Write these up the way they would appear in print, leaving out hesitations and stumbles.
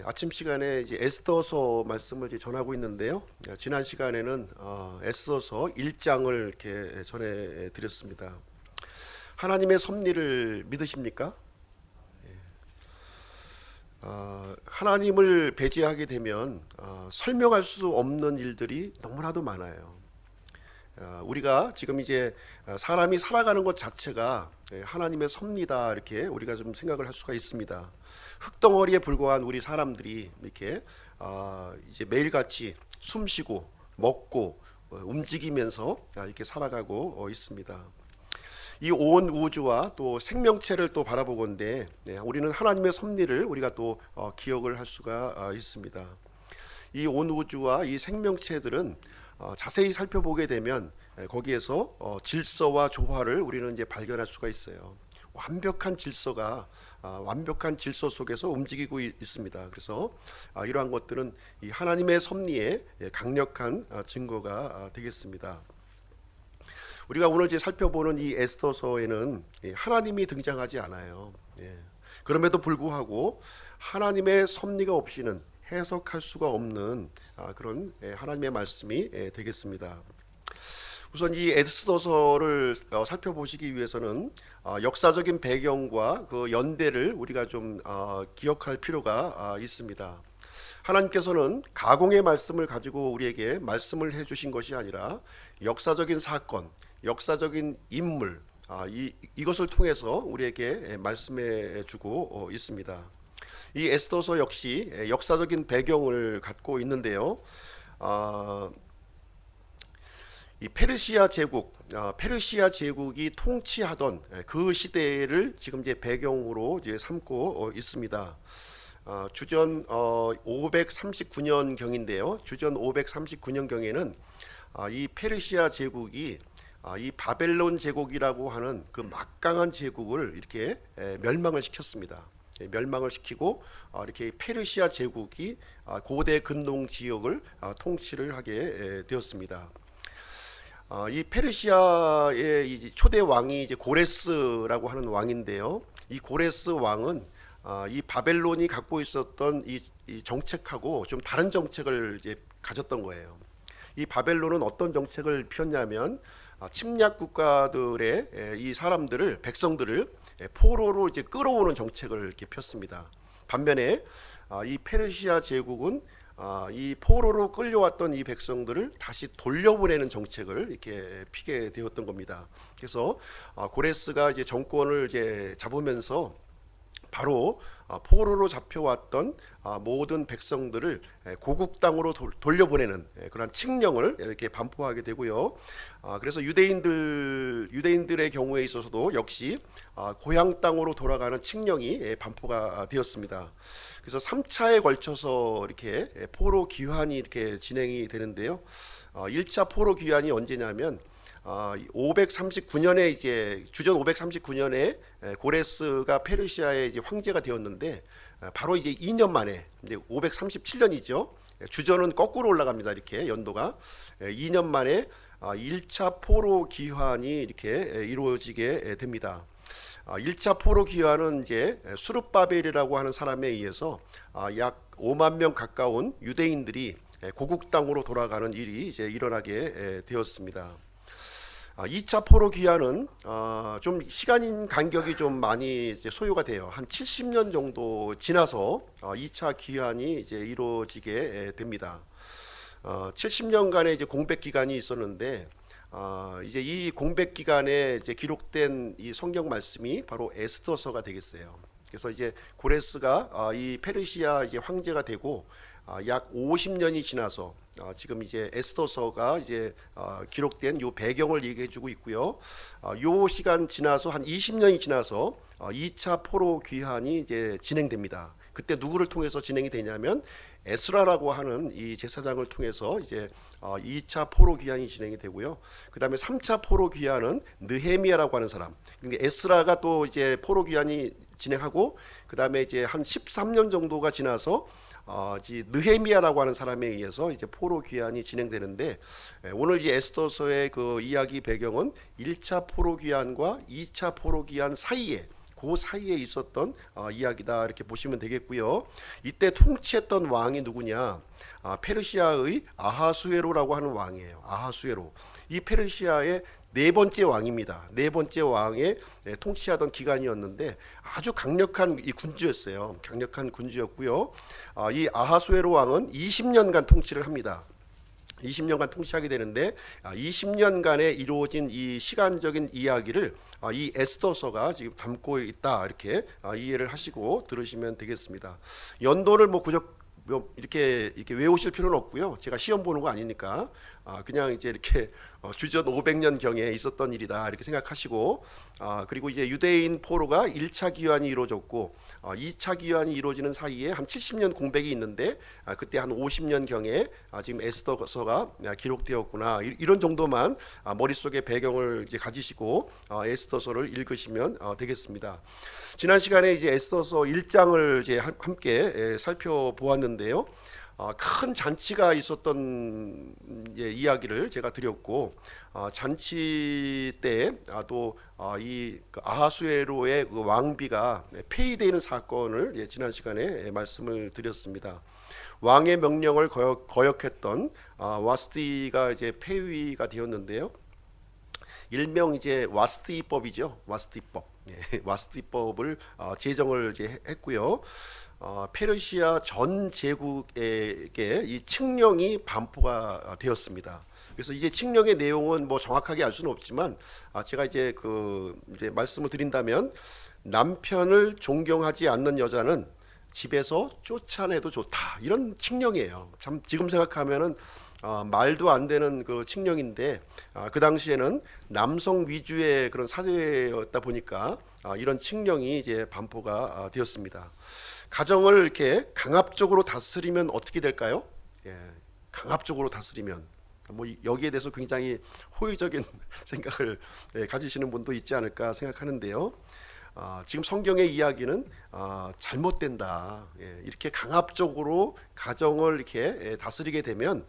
아침 시간에 이제 에스더서 말씀을 이제 전하고 있는데요. 지난 시간에는 에스더서 1장을 이렇게 전해 드렸습니다. 하나님의 섭리를 믿으십니까? 하나님을 배제하게 되면 설명할 수 없는 일들이 너무나도 많아요. 우리가 지금 이제 사람이 살아가는 것 자체가 하나님의 섭리다 이렇게 우리가 좀 생각을 할 수가 있습니다. 흙덩어리에 불과한 우리 사람들이 이렇게 이제 매일같이 숨쉬고 먹고 움직이면서 이렇게 살아가고 있습니다. 이 온 우주와 또 생명체를 또 바라보건대 우리는 하나님의 섭리를 우리가 또 기억을 할 수가 있습니다. 이 온 우주와 이 생명체들은 자세히 살펴보게 되면 거기에서 질서와 조화를 우리는 이제 발견할 수가 있어요. 완벽한 질서가 완벽한 질서 속에서 움직이고 있습니다. 그래서 이러한 것들은 이 하나님의 섭리의 강력한 증거가 되겠습니다. 우리가 오늘 이제 살펴보는 이 에스더서에는 하나님이 등장하지 않아요. 그럼에도 불구하고 하나님의 섭리가 없이는 해석할 수가 없는 그런 하나님의 말씀이 되겠습니다. 우선 이 에스더서를 살펴보시기 위해서는 역사적인 배경과 그 연대를 우리가 좀 기억할 필요가 있습니다. 하나님께서는 가공의 말씀을 가지고 우리에게 말씀을 해주신 것이 아니라 역사적인 사건, 역사적인 인물, 이것을 통해서 우리에게 말씀해 주고 있습니다. 이 에스더서 역시 역사적인 배경을 갖고 있는데요. 이 페르시아 제국이 통치하던 그 시대를 지금 이제 배경으로 이제 삼고 있습니다. 주전 539년 경인데요. 주전 539년 경에는 이 페르시아 제국이 이 바벨론 제국이라고 하는 그 막강한 제국을 이렇게 멸망을 시켰습니다. 멸망을 시키고 이렇게 페르시아 제국이 고대 근동 지역을 통치를 하게 되었습니다. 이 페르시아의 이 초대 왕이 이제 고레스라고 하는 왕인데요. 이 고레스 왕은 이 바벨론이 갖고 있었던 이 정책하고 좀 다른 정책을 이제 가졌던 거예요. 이 바벨론은 어떤 정책을 폈냐면 침략 국가들의 이 사람들을 백성들을 포로로 이제 끌어오는 정책을 이렇게 폈습니다. 반면에 이 페르시아 제국은 이 포로로 끌려왔던 이 백성들을 다시 돌려보내는 정책을 이렇게 피게 되었던 겁니다. 그래서 고레스가 이제 정권을 이제 잡으면서 바로 포로로 잡혀왔던 모든 백성들을 고국 땅으로 돌려보내는 그런 칙령을 이렇게 반포하게 되고요. 그래서 유대인들의 경우에 있어서도 역시 고향 땅으로 돌아가는 칙령이 반포가 되었습니다. 그래서 3차에 걸쳐서 이렇게 포로 귀환이 이렇게 진행이 되는데요. 1차 포로 귀환이 언제냐면 539년에 이제 주전 539년에 고레스가 페르시아의 이제 황제가 되었는데 바로 이제 2년 만에 이제 537년이죠. 주전은 거꾸로 올라갑니다. 이렇게 연도가 2년 만에 1차 포로 귀환이 이렇게 이루어지게 됩니다. 1차 포로 귀환은 이제 수르바벨이라고 하는 사람에 의해서 약 5만 명 가까운 유대인들이 고국 땅으로 돌아가는 일이 이제 일어나게 되었습니다. 2차 포로 귀환은 좀 시간 간격이 좀 많이 이제 소요가 돼요. 한 70년 정도 지나서 2차 귀환이 이제 이루어지게 됩니다. 70년간의 이제 공백 기간이 있었는데 이제 이 공백 기간에 이제 기록된 이 성경 말씀이 바로 에스더서가 되겠어요. 그래서 이제 고레스가 이 페르시아 이제 황제가 되고 약 50년이 지나서 지금 이제 에스더서가 이제 기록된 요 배경을 얘기해주고 있고요. 요 시간 지나서 한 20년이 지나서 2차 포로 귀환이 이제 진행됩니다. 그때 누구를 통해서 진행이 되냐면 에스라라고 하는 이 제사장을 통해서 이제 2차 포로 귀환이 진행이 되고요. 그다음에 3차 포로 귀환은 느헤미야라고 하는 사람. 근데 에스라가 또 이제 포로 귀환이 진행하고 그다음에 이제 한 13년 정도가 지나서 느헤미야라고 하는 사람에 의해서 이제 포로 귀환이 진행되는데 오늘 이 에스더서의 그 이야기 배경은 1차 포로 귀환과 2차 포로 귀환 사이에 그 사이에 있었던 이야기다 이렇게 보시면 되겠고요. 이때 통치했던 왕이 누구냐? 페르시아의 아하수에로라고 하는 왕이에요. 아하수에로. 이 페르시아의 네 번째 왕입니다. 네 번째 왕의 통치하던 기간이었는데 아주 강력한 이 군주였어요. 강력한 군주였고요. 이 아하수에로 왕은 20년간 통치를 합니다. 20년간 통치하게 되는데 20년간에 이루어진 이 시간적인 이야기를 이 에스더서가 지금 담고 있다 이렇게 이해를 하시고 들으시면 되겠습니다. 연도를 뭐 이렇게 외우실 필요는 없고요. 제가 시험 보는 거 아니니까 그냥 이제 이렇게 주전 500년 경에 있었던 일이다 이렇게 생각하시고, 그리고 이제 유대인 포로가 1차 기환이 이루어졌고 2차 기환이 이루어지는 사이에 한 70년 공백이 있는데 그때 한 50년 경에 지금 에스더서가 기록되었구나, 이런 정도만 머릿속에 배경을 이제 가지시고 에스더서를 읽으시면 되겠습니다. 지난 시간에 이제 에스더서 1장을 이제 함께 살펴보았는데요. 큰 잔치가 있었던 이야기를 제가 드렸고, 잔치 때 또 이 아하수에로의 그 왕비가 폐위되는 사건을 지난 시간에 말씀을 드렸습니다. 왕의 명령을 거역했던 와스티가 이제 폐위가 되었는데요. 일명 이제 와스티법이죠. 와스티법. 와스티법을 제정을 이제 했고요. 페르시아 전 제국에게 이 칙령이 반포가 되었습니다. 그래서 이제 칙령의 내용은 뭐 정확하게 알 수는 없지만 제가 이제 이제 말씀을 드린다면, 남편을 존경하지 않는 여자는 집에서 쫓아내도 좋다, 이런 칙령이에요. 참 지금 생각하면은 말도 안 되는 그 칙령인데, 그 당시에는 남성 위주의 그런 사회였다 보니까 이런 칙령이 이제 반포가 되었습니다. 가정을 이렇게 강압적으로 다스리면 어떻게 될까요? 강압적으로 다스리면 뭐 여기에 대해서 굉장히 호의적인 생각을 가지시는 분도 있지 않을까 생각하는데요. 지금 성경의 이야기는 잘못된다. 이렇게 강압적으로 가정을 이렇게 다스리게 되면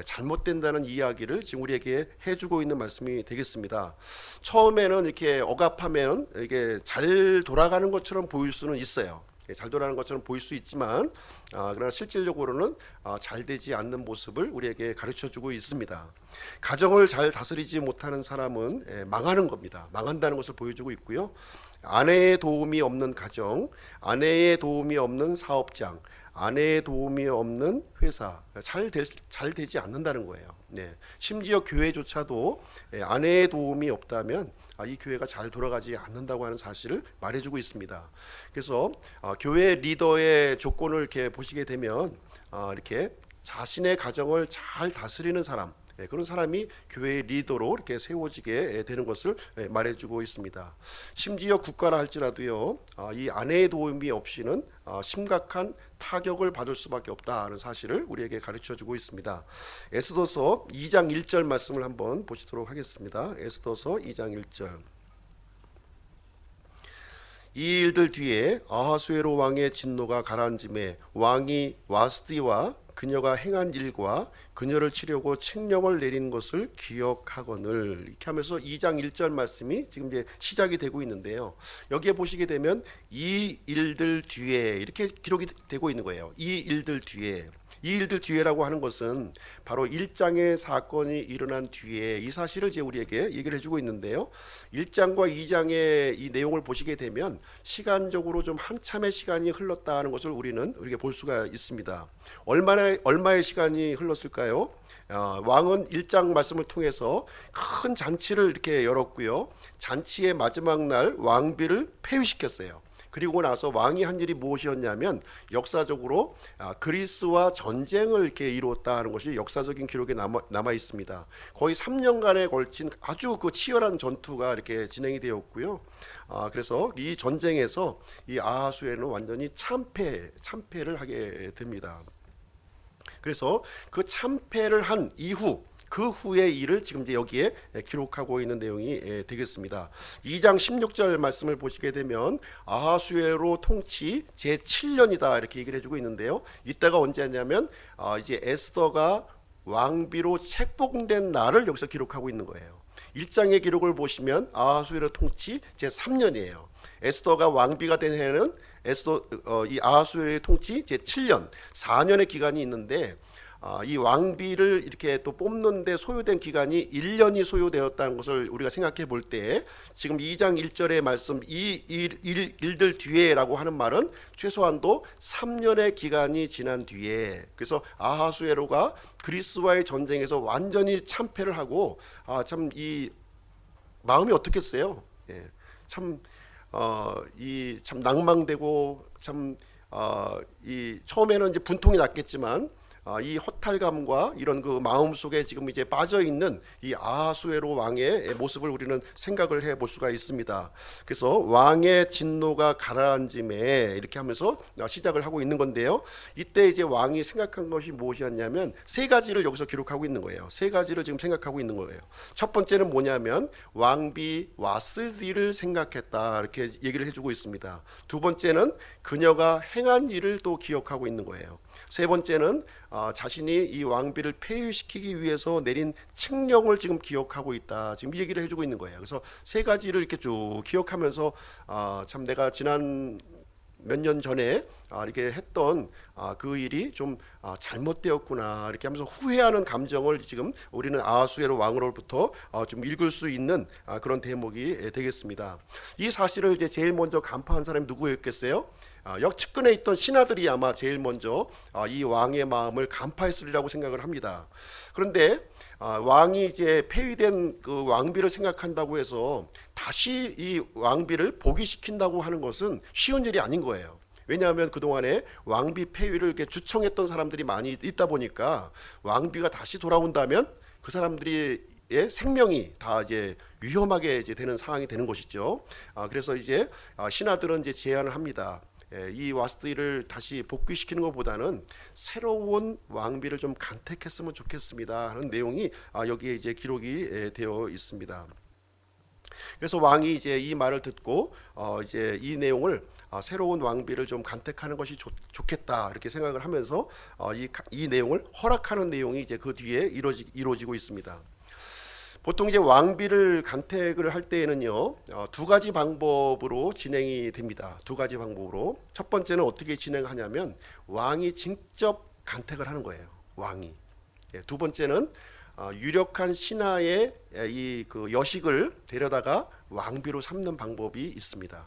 잘못된다는 이야기를 지금 우리에게 해주고 있는 말씀이 되겠습니다. 처음에는 이렇게 억압하면 이게 잘 돌아가는 것처럼 보일 수는 있어요. 잘 돌아가는 것처럼 보일 수 있지만 그러나 실질적으로는 잘 되지 않는 모습을 우리에게 가르쳐주고 있습니다. 가정을 잘 다스리지 못하는 사람은 망하는 겁니다. 망한다는 것을 보여주고 있고요. 아내의 도움이 없는 가정, 아내의 도움이 없는 사업장, 아내의 도움이 없는 회사, 잘 되지 않는다는 거예요. 심지어 교회조차도 아내의 도움이 없다면 이 교회가 잘 돌아가지 않는다고 하는 사실을 말해주고 있습니다. 그래서 교회 리더의 조건을 이렇게 보시게 되면 이렇게 자신의 가정을 잘 다스리는 사람, 그런 사람이 교회의 리더로 이렇게 세워지게 되는 것을 말해주고 있습니다. 심지어 국가라 할지라도요, 이 아내의 도움이 없이는 심각한 타격을 받을 수밖에 없다는 사실을 우리에게 가르쳐주고 있습니다. 에스더서 2장 1절 말씀을 한번 보시도록 하겠습니다. 에스더서 2장 1절. 이 일들 뒤에 아하수에로 왕의 진노가 가라앉음에 왕이 와스디와 그녀가 행한 일과 그녀를 치려고 칙령을 내린 것을 기억하거늘, 이렇게 하면서 2장 1절 말씀이 지금 이제 시작이 되고 있는데요. 여기에 보시게 되면 이 일들 뒤에 이렇게 기록이 되고 있는 거예요. 이 일들 뒤에. 이 일들 뒤에라고 하는 것은 바로 1장의 사건이 일어난 뒤에 이 사실을 이제 우리에게 얘기를 해주고 있는데요. 1장과 2장의 이 내용을 보시게 되면 시간적으로 좀 한참의 시간이 흘렀다는 것을 우리가 볼 수가 있습니다. 얼마의 시간이 흘렀을까요? 왕은 1장 말씀을 통해서 큰 잔치를 이렇게 열었고요. 잔치의 마지막 날 왕비를 폐위시켰어요. 그리고 나서 왕이 한 일이 무엇이었냐면, 역사적으로 그리스와 전쟁을 이렇게 이루었다는 것이 역사적인 기록에 남아 있습니다. 거의 3년간에 걸친 아주 그 치열한 전투가 이렇게 진행이 되었고요. 그래서 이 전쟁에서 이 아하수에는 완전히 참패를 하게 됩니다. 그래서 그 참패를 한 이후, 그 후의 일을 지금 이제 여기에 기록하고 있는 내용이 되겠습니다. 2장 16절 말씀을 보시게 되면 아하수에로 통치 제7년이다 이렇게 얘기를 해주고 있는데요. 이때가 언제냐면 이제 에스더가 왕비로 책봉된 날을 여기서 기록하고 있는 거예요. 1장의 기록을 보시면 아하수에로 통치 제3년이에요. 에스더가 왕비가 된 해는 이 아하수에로의 통치 제 7년 4년의 기간이 있는데 이 왕비를 이렇게 또 뽑는데 소요된 기간이 1년이 소요되었다는 것을 우리가 생각해 볼 때 지금 2장 1절의 말씀 이 일들 뒤에라고 하는 말은 최소한도 3년의 기간이 지난 뒤에, 그래서 아하수에로가 그리스와의 전쟁에서 완전히 참패를 하고 참 이 마음이 어떻겠어요? 예, 참 이 참 낭망되고 참 이 처음에는 이제 분통이 났겠지만 이 허탈감과 이런 그 마음 속에 지금 이제 빠져 있는 이 아하수에로 왕의 모습을 우리는 생각을 해볼 수가 있습니다. 그래서 왕의 진노가 가라앉음에 이렇게 하면서 시작을 하고 있는 건데요. 이때 이제 왕이 생각한 것이 무엇이었냐면 세 가지를 여기서 기록하고 있는 거예요. 세 가지를 지금 생각하고 있는 거예요. 첫 번째는 뭐냐면 왕비 와스디를 생각했다, 이렇게 얘기를 해주고 있습니다. 두 번째는 그녀가 행한 일을 또 기억하고 있는 거예요. 세 번째는 자신이 이 왕비를 폐위시키기 위해서 내린 칙령을 지금 기억하고 있다, 지금 이 얘기를 해주고 있는 거예요. 그래서 세 가지를 이렇게 쭉 기억하면서 참 내가 지난 몇 년 전에 이렇게 했던 그 일이 좀 잘못되었구나, 이렇게 하면서 후회하는 감정을 지금 우리는 아하수에로 왕으로부터 좀 읽을 수 있는 그런 대목이 되겠습니다. 이 사실을 이제 제일 먼저 간파한 사람이 누구였겠어요? 역측근에 있던 신하들이 아마 제일 먼저 이 왕의 마음을 간파했으리라고 생각을 합니다. 그런데 왕이 이제 폐위된 그 왕비를 생각한다고 해서 다시 이 왕비를 복위시킨다고 하는 것은 쉬운 일이 아닌 거예요. 왜냐하면 그동안에 왕비 폐위를 이렇게 주청했던 사람들이 많이 있다 보니까 왕비가 다시 돌아온다면 그 사람들이 의 생명이 다 이제 위험하게 이제 되는 상황이 되는 것이죠. 그래서 이제 신하들은 이제 제안을 합니다. 이 와스디를 다시 복귀시키는 것보다는 새로운 왕비를 좀 간택했으면 좋겠습니다 하는 내용이 여기에 이제 기록이 되어 있습니다. 그래서 왕이 이제 이 말을 듣고 이제 이 내용을 새로운 왕비를 좀 간택하는 것이 좋겠다, 이렇게 생각을 하면서 이 내용을 허락하는 내용이 이제 그 뒤에 이루어지고 있습니다. 보통 이제 왕비를 간택을 할 때에는요, 두 가지 방법으로 진행이 됩니다. 두 가지 방법으로. 첫 번째는 어떻게 진행하냐면 왕이 직접 간택을 하는 거예요. 왕이. 두 번째는 유력한 신하의 이 그 여식을 데려다가 왕비로 삼는 방법이 있습니다.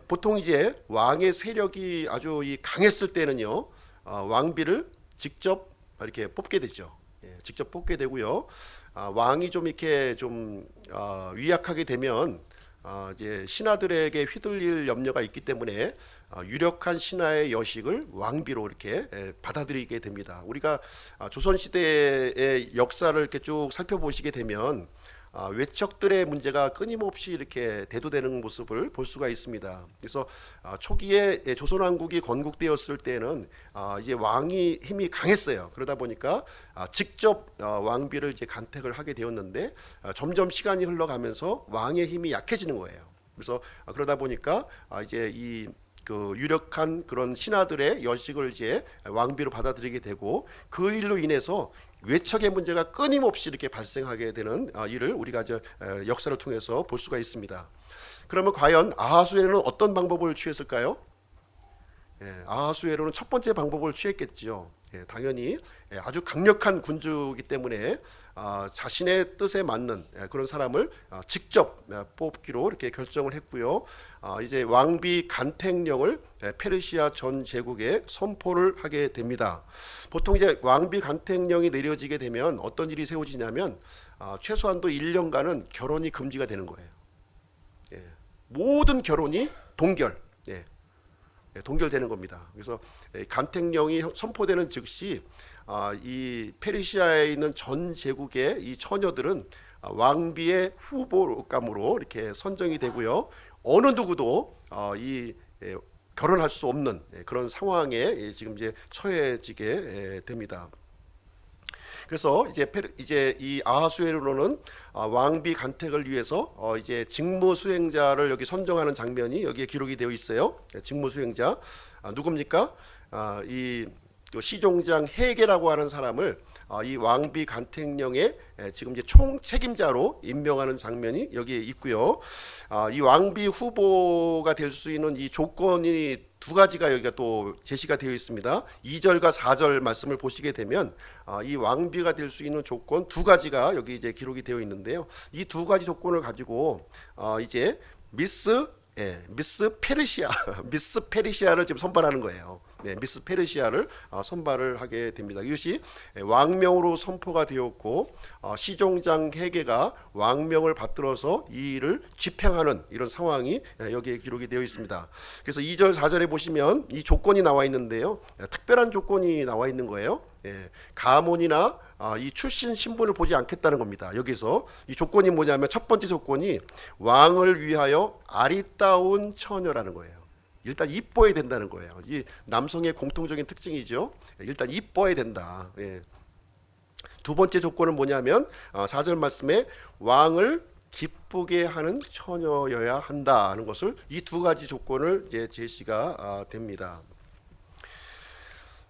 보통 이제 왕의 세력이 아주 강했을 때는요, 왕비를 직접 이렇게 뽑게 되죠. 직접 뽑게 되고요. 왕이 좀 이렇게 좀 위약하게 되면 이제 신하들에게 휘둘릴 염려가 있기 때문에 유력한 신하의 여식을 왕비로 이렇게 받아들이게 됩니다. 우리가 조선 시대의 역사를 이렇게 쭉 살펴보시게 되면 외척들의 문제가 끊임없이 이렇게 대두되는 모습을 볼 수가 있습니다. 그래서 초기에 조선왕국이 건국되었을 때는 이제 왕이 힘이 강했어요. 그러다 보니까 직접 왕비를 이제 간택을 하게 되었는데 점점 시간이 흘러가면서 왕의 힘이 약해지는 거예요. 그래서 그러다 보니까 이제 그 유력한 그런 신하들의 여식을 이제 왕비로 받아들이게 되고, 그 일로 인해서 외척의 문제가 끊임없이 이렇게 발생하게 되는 일을 우리가 역사를 통해서 볼 수가 있습니다. 그러면 과연 아하수에로는 어떤 방법을 취했을까요? 아하수에로는 첫 번째 방법을 취했겠죠. 당연히 아주 강력한 군주이기 때문에 자신의 뜻에 맞는 그런 사람을 직접 뽑기로 이렇게 결정을 했고요. 이제 왕비 간택령을 페르시아 전 제국에 선포를 하게 됩니다. 보통 이제 왕비 간택령이 내려지게 되면 어떤 일이 세워지냐면 최소한도 1년간은 결혼이 금지가 되는 거예요. 모든 결혼이 동결되는 겁니다. 그래서 간택령이 선포되는 즉시 이 페르시아에 있는 전 제국의 이 처녀들은 왕비의 후보감으로 이렇게 선정이 되고요. 어느 누구도 결혼할 수 없는 그런 상황에 지금 이제 처해지게 됩니다. 그래서 이제 이 아하수에로는 왕비 간택을 위해서 이제 직무 수행자를 여기 선정하는 장면이 여기에 기록이 되어 있어요. 직무 수행자 누굽니까? 이 또 시종장 해계라고 하는 사람을 이 왕비 간택령의 지금 이제 총 책임자로 임명하는 장면이 여기에 있고요. 이 왕비 후보가 될 수 있는 이 조건이 두 가지가 여기가 또 제시가 되어 있습니다. 2절과 4절 말씀을 보시게 되면 이 왕비가 될 수 있는 조건 두 가지가 여기 이제 기록이 되어 있는데요. 이 두 가지 조건을 가지고 이제 미스 페르시아, 미스 페르시아를 지금 선발하는 거예요. 네, 미스 페르시아를 선발을 하게 됩니다. 이것이 왕명으로 선포가 되었고 시종장 해계가 왕명을 받들어서 이 일을 집행하는 이런 상황이 여기에 기록이 되어 있습니다. 그래서 2절 4절에 보시면 이 조건이 나와 있는데요. 특별한 조건이 나와 있는 거예요. 가문이나 이 출신 신분을 보지 않겠다는 겁니다. 여기서 이 조건이 뭐냐면 첫 번째 조건이 왕을 위하여 아리따운 처녀라는 거예요. 일단 이뻐야 된다는 거예요. 이 남성의 공통적인 특징이죠. 일단 이뻐야 된다. 두 번째 조건은 뭐냐면 4절 말씀에 왕을 기쁘게 하는 처녀여야 한다는 것을 이 두 가지 조건을 이제 제시가 됩니다.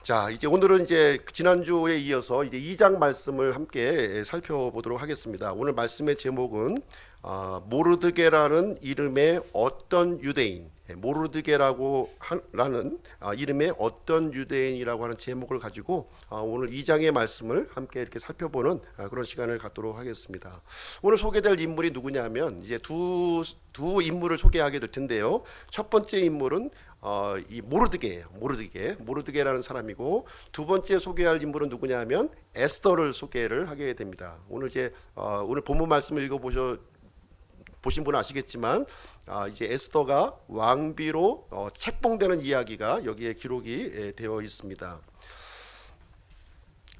자, 이제 오늘은 이제 지난주에 이어서 이제 2장 말씀을 함께 살펴보도록 하겠습니다. 오늘 말씀의 제목은 모르드게라는 이름의 어떤 유대인, 모르드게라고 라는 이름의 어떤 유대인이라고 하는 제목을 가지고 오늘 2장의 말씀을 함께 이렇게 살펴보는 그런 시간을 갖도록 하겠습니다. 오늘 소개될 인물이 누구냐면 이제 두 인물을 소개하게 될 텐데요. 첫 번째 인물은 이 모르드게예요. 모르드게라는 사람이고, 두 번째 소개할 인물은 누구냐면 에스더를 소개를 하게 됩니다. 오늘 이제 오늘 본문 말씀을 보신 분은 아시겠지만 이제 에스더가 왕비로 책봉되는 이야기가 여기에 기록이 되어 있습니다.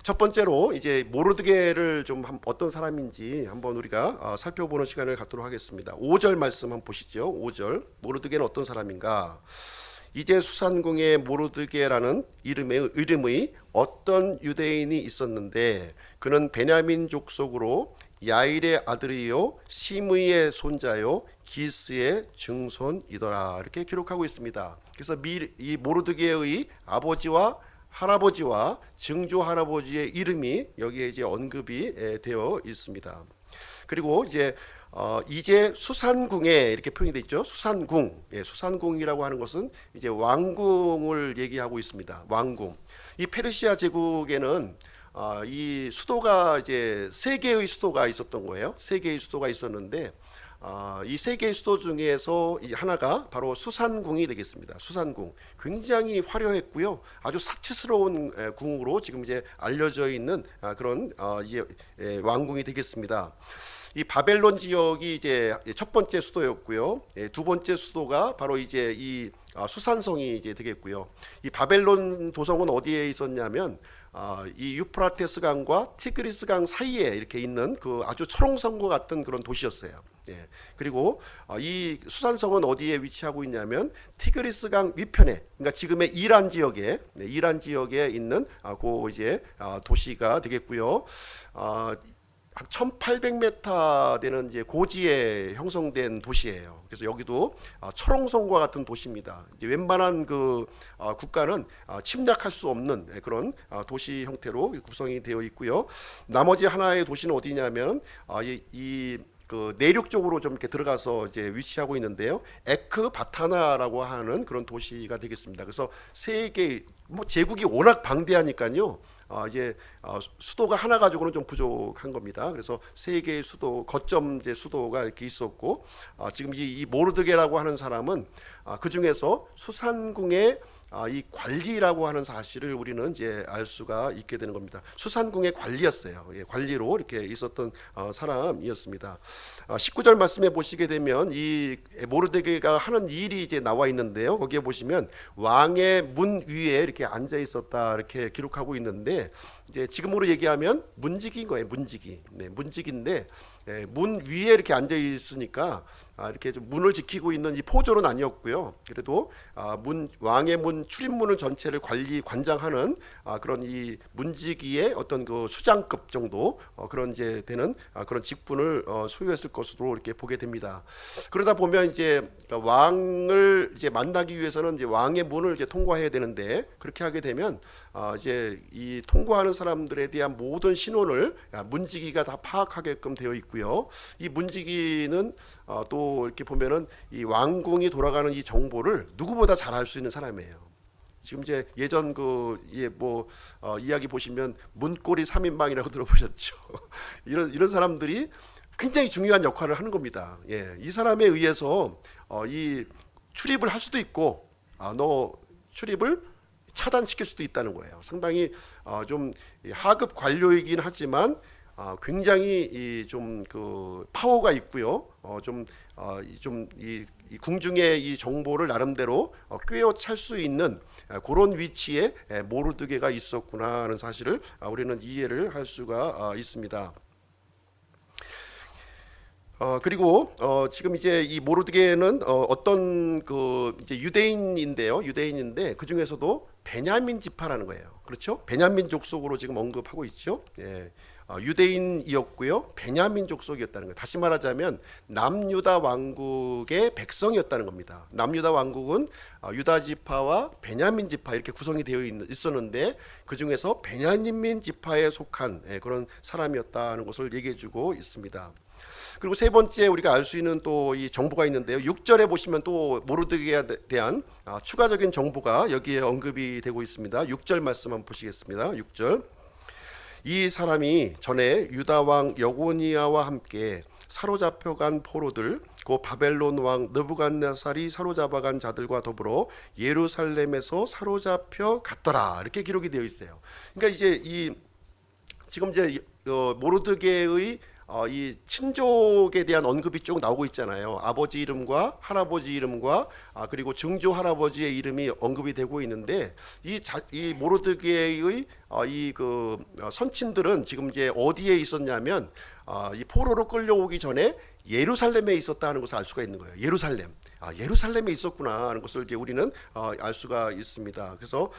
첫 번째로 이제 모르드게를 좀 어떤 사람인지 한번 우리가 살펴보는 시간을 갖도록 하겠습니다. 5절 말씀 한번 보시죠. 5절 모르드게는 어떤 사람인가? 이제 수산궁에 모르드게라는 이름의 어떤 유대인이 있었는데 그는 베냐민 족속으로 야일의 아들이요 시므이의 손자요 기스의 증손이더라. 이렇게 기록하고 있습니다. 그래서 이 모르드게의 아버지와 할아버지와 증조 할아버지의 이름이 여기에 이제 언급이 되어 있습니다. 그리고 이제 수산궁에 이렇게 표현이 되어 있죠. 수산궁, 수산궁이라고 하는 것은 이제 왕궁을 얘기하고 있습니다. 왕궁. 이 페르시아 제국에는 이 수도가 이제 세 개의 수도가 있었던 거예요. 세 개의 수도가 있었는데 이 세 개의 수도 중에서 이 하나가 바로 수산궁이 되겠습니다. 수산궁 굉장히 화려했고요, 아주 사치스러운 궁으로 지금 이제 알려져 있는 그런 왕궁이 되겠습니다. 이 바벨론 지역이 이제 첫 번째 수도였고요, 두 번째 수도가 바로 이제 이 수산성이 이제 되겠고요. 이 바벨론 도성은 어디에 있었냐면 이 유프라테스 강과 티그리스 강 사이에 이렇게 있는 그 아주 초롱성과 같은 그런 도시였어요. 그리고 이 수산성은 어디에 위치하고 있냐면 티그리스 강 위편에, 그러니까 지금의 이란 지역에 있는 그 이제 도시가 되겠고요. 한 1800m 되는 이제 고지에 형성된 도시예요. 그래서 여기도 초롱성과 같은 도시입니다. 이제 웬만한 그 국가는 침략할 수 없는 그런 도시 형태로 구성이 되어 있고요. 나머지 하나의 도시는 어디냐면 그 내륙 쪽으로 좀 이렇게 들어가서 이제 위치하고 있는데요. 에크바타나라고 하는 그런 도시가 되겠습니다. 그래서 세계 제국이 워낙 방대하니까요. 이제 수도가 하나 가지고는 좀 부족한 겁니다. 그래서 세 개의 수도, 거점 이제 수도가 이렇게 있었고, 지금 이 모르드게라고 하는 사람은 그 중에서 수산궁의 이 관리라고 하는 사실을 우리는 이제 알 수가 있게 되는 겁니다. 수산궁의 관리였어요. 관리로 이렇게 있었던 사람이었습니다. 19절 말씀에 보시게 되면 이 모르드게가 하는 일이 이제 나와 있는데요. 거기에 보시면 왕의 문 위에 이렇게 앉아 있었다 이렇게 기록하고 있는데, 이제 지금으로 얘기하면 문지기인 거예요. 문지기. 문지기인데 문 위에 이렇게 앉아 있으니까 이렇게 좀 문을 지키고 있는 이 포졸은 아니었고요. 그래도 왕의 문 출입문을 전체를 관장하는 그런 이 문지기의 어떤 그 수장급 정도 그런 이제 되는 그런 직분을 소유했을 것으로 이렇게 보게 됩니다. 그러다 보면 이제 왕을 이제 만나기 위해서는 이제 왕의 문을 이제 통과해야 되는데, 그렇게 하게 되면 이제 이 통과하는 사람들에 대한 모든 신원을 문지기가 다 파악하게끔 되어 있고요. 이 문지기는 또 이렇게 보면은 이 왕궁이 돌아가는 이 정보를 누구보다 잘 알 수 있는 사람이에요. 지금 이제 예전 이야기 보시면 문고리 3인방이라고 들어보셨죠? 이런 사람들이 굉장히 중요한 역할을 하는 겁니다. 예, 이 사람에 의해서 이 출입을 할 수도 있고, 너 출입을 차단시킬 수도 있다는 거예요. 상당히 좀 하급 관료이긴 하지만 굉장히 좀 그 파워가 있고요. 이 궁중의 이 정보를 나름대로 꿰어찰 수 있는 그런 위치에 모르드게가 있었구나 하는 사실을 우리는 이해를 할 수가 있습니다. 그리고 지금 이제 이 모르드게는 어떤 그 이제 유대인인데 그 중에서도 베냐민 지파라는 거예요. 그렇죠? 베냐민 족속으로 지금 언급하고 있죠. 예. 유대인이었고요, 베냐민 족속이었다는 거예요. 다시 말하자면 남유다 왕국의 백성이었다는 겁니다. 남유다 왕국은 유다 지파와 베냐민 지파 이렇게 구성이 되어 있었는데, 그 중에서 베냐민 지파에 속한 그런 사람이었다는 것을 얘기해주고 있습니다. 그리고 세 번째 우리가 알 수 있는 또 이 정보가 있는데요. 6절에 보시면 또 모르드게에 대한 추가적인 정보가 여기에 언급이 되고 있습니다. 6절 말씀 한번 보시겠습니다. 6절. 이 사람이 전에 유다 왕 여고니아와 함께 사로잡혀간 포로들, 그 바벨론 왕 느부갓네살이 사로잡아간 자들과 더불어 예루살렘에서 사로잡혀 갔더라, 이렇게 기록이 되어 있어요. 그러니까 이제 지금 이제 모르드게의 이 친족에 대한 언급이 쭉 나오고 있잖아요. 아버지 이름과 할아버지 이름과 그리고 증조 할아버지의 이름이 언급이 되고 있는데, 이 모르드게의 이 그 선친들은 지금 이제 어디에 있었냐면 이 포로로 끌려오기 전에 예루살렘에 있었다는 것을 알 수가 있는 거예요. 예루살렘에 있었구나 하는 것을 이제 우리는 알 수가 있습니다. 그래서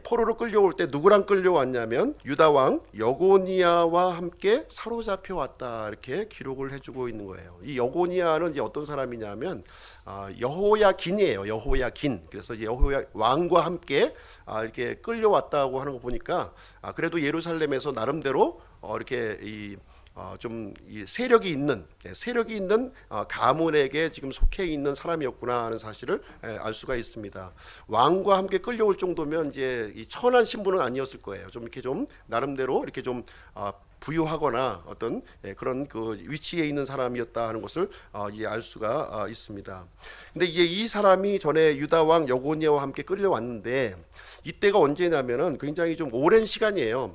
포로로 끌려올 때 누구랑 끌려왔냐면 유다 왕 여고니아와 함께 사로잡혀 왔다, 이렇게 기록을 해주고 있는 거예요. 이 여고니아는 이제 어떤 사람이냐면 여호야긴이에요. 여호야긴. 그래서 이제 여호야 왕과 함께 이렇게 끌려왔다고 하는 거 보니까 그래도 예루살렘에서 나름대로 이렇게 좀 세력이 있는 가문에게 지금 속해 있는 사람이었구나 하는 사실을 알 수가 있습니다. 왕과 함께 끌려올 정도면 이제 이 천한 신분은 아니었을 거예요. 좀 이렇게 좀 나름대로 이렇게 좀 부유하거나 어떤 그런 그 위치에 있는 사람이었다 하는 것을 알 수가 있습니다. 근데 이제 이 사람이 전에 유다 왕 여고니아와 함께 끌려왔는데, 이때가 언제냐면은 굉장히 좀 오랜 시간이에요.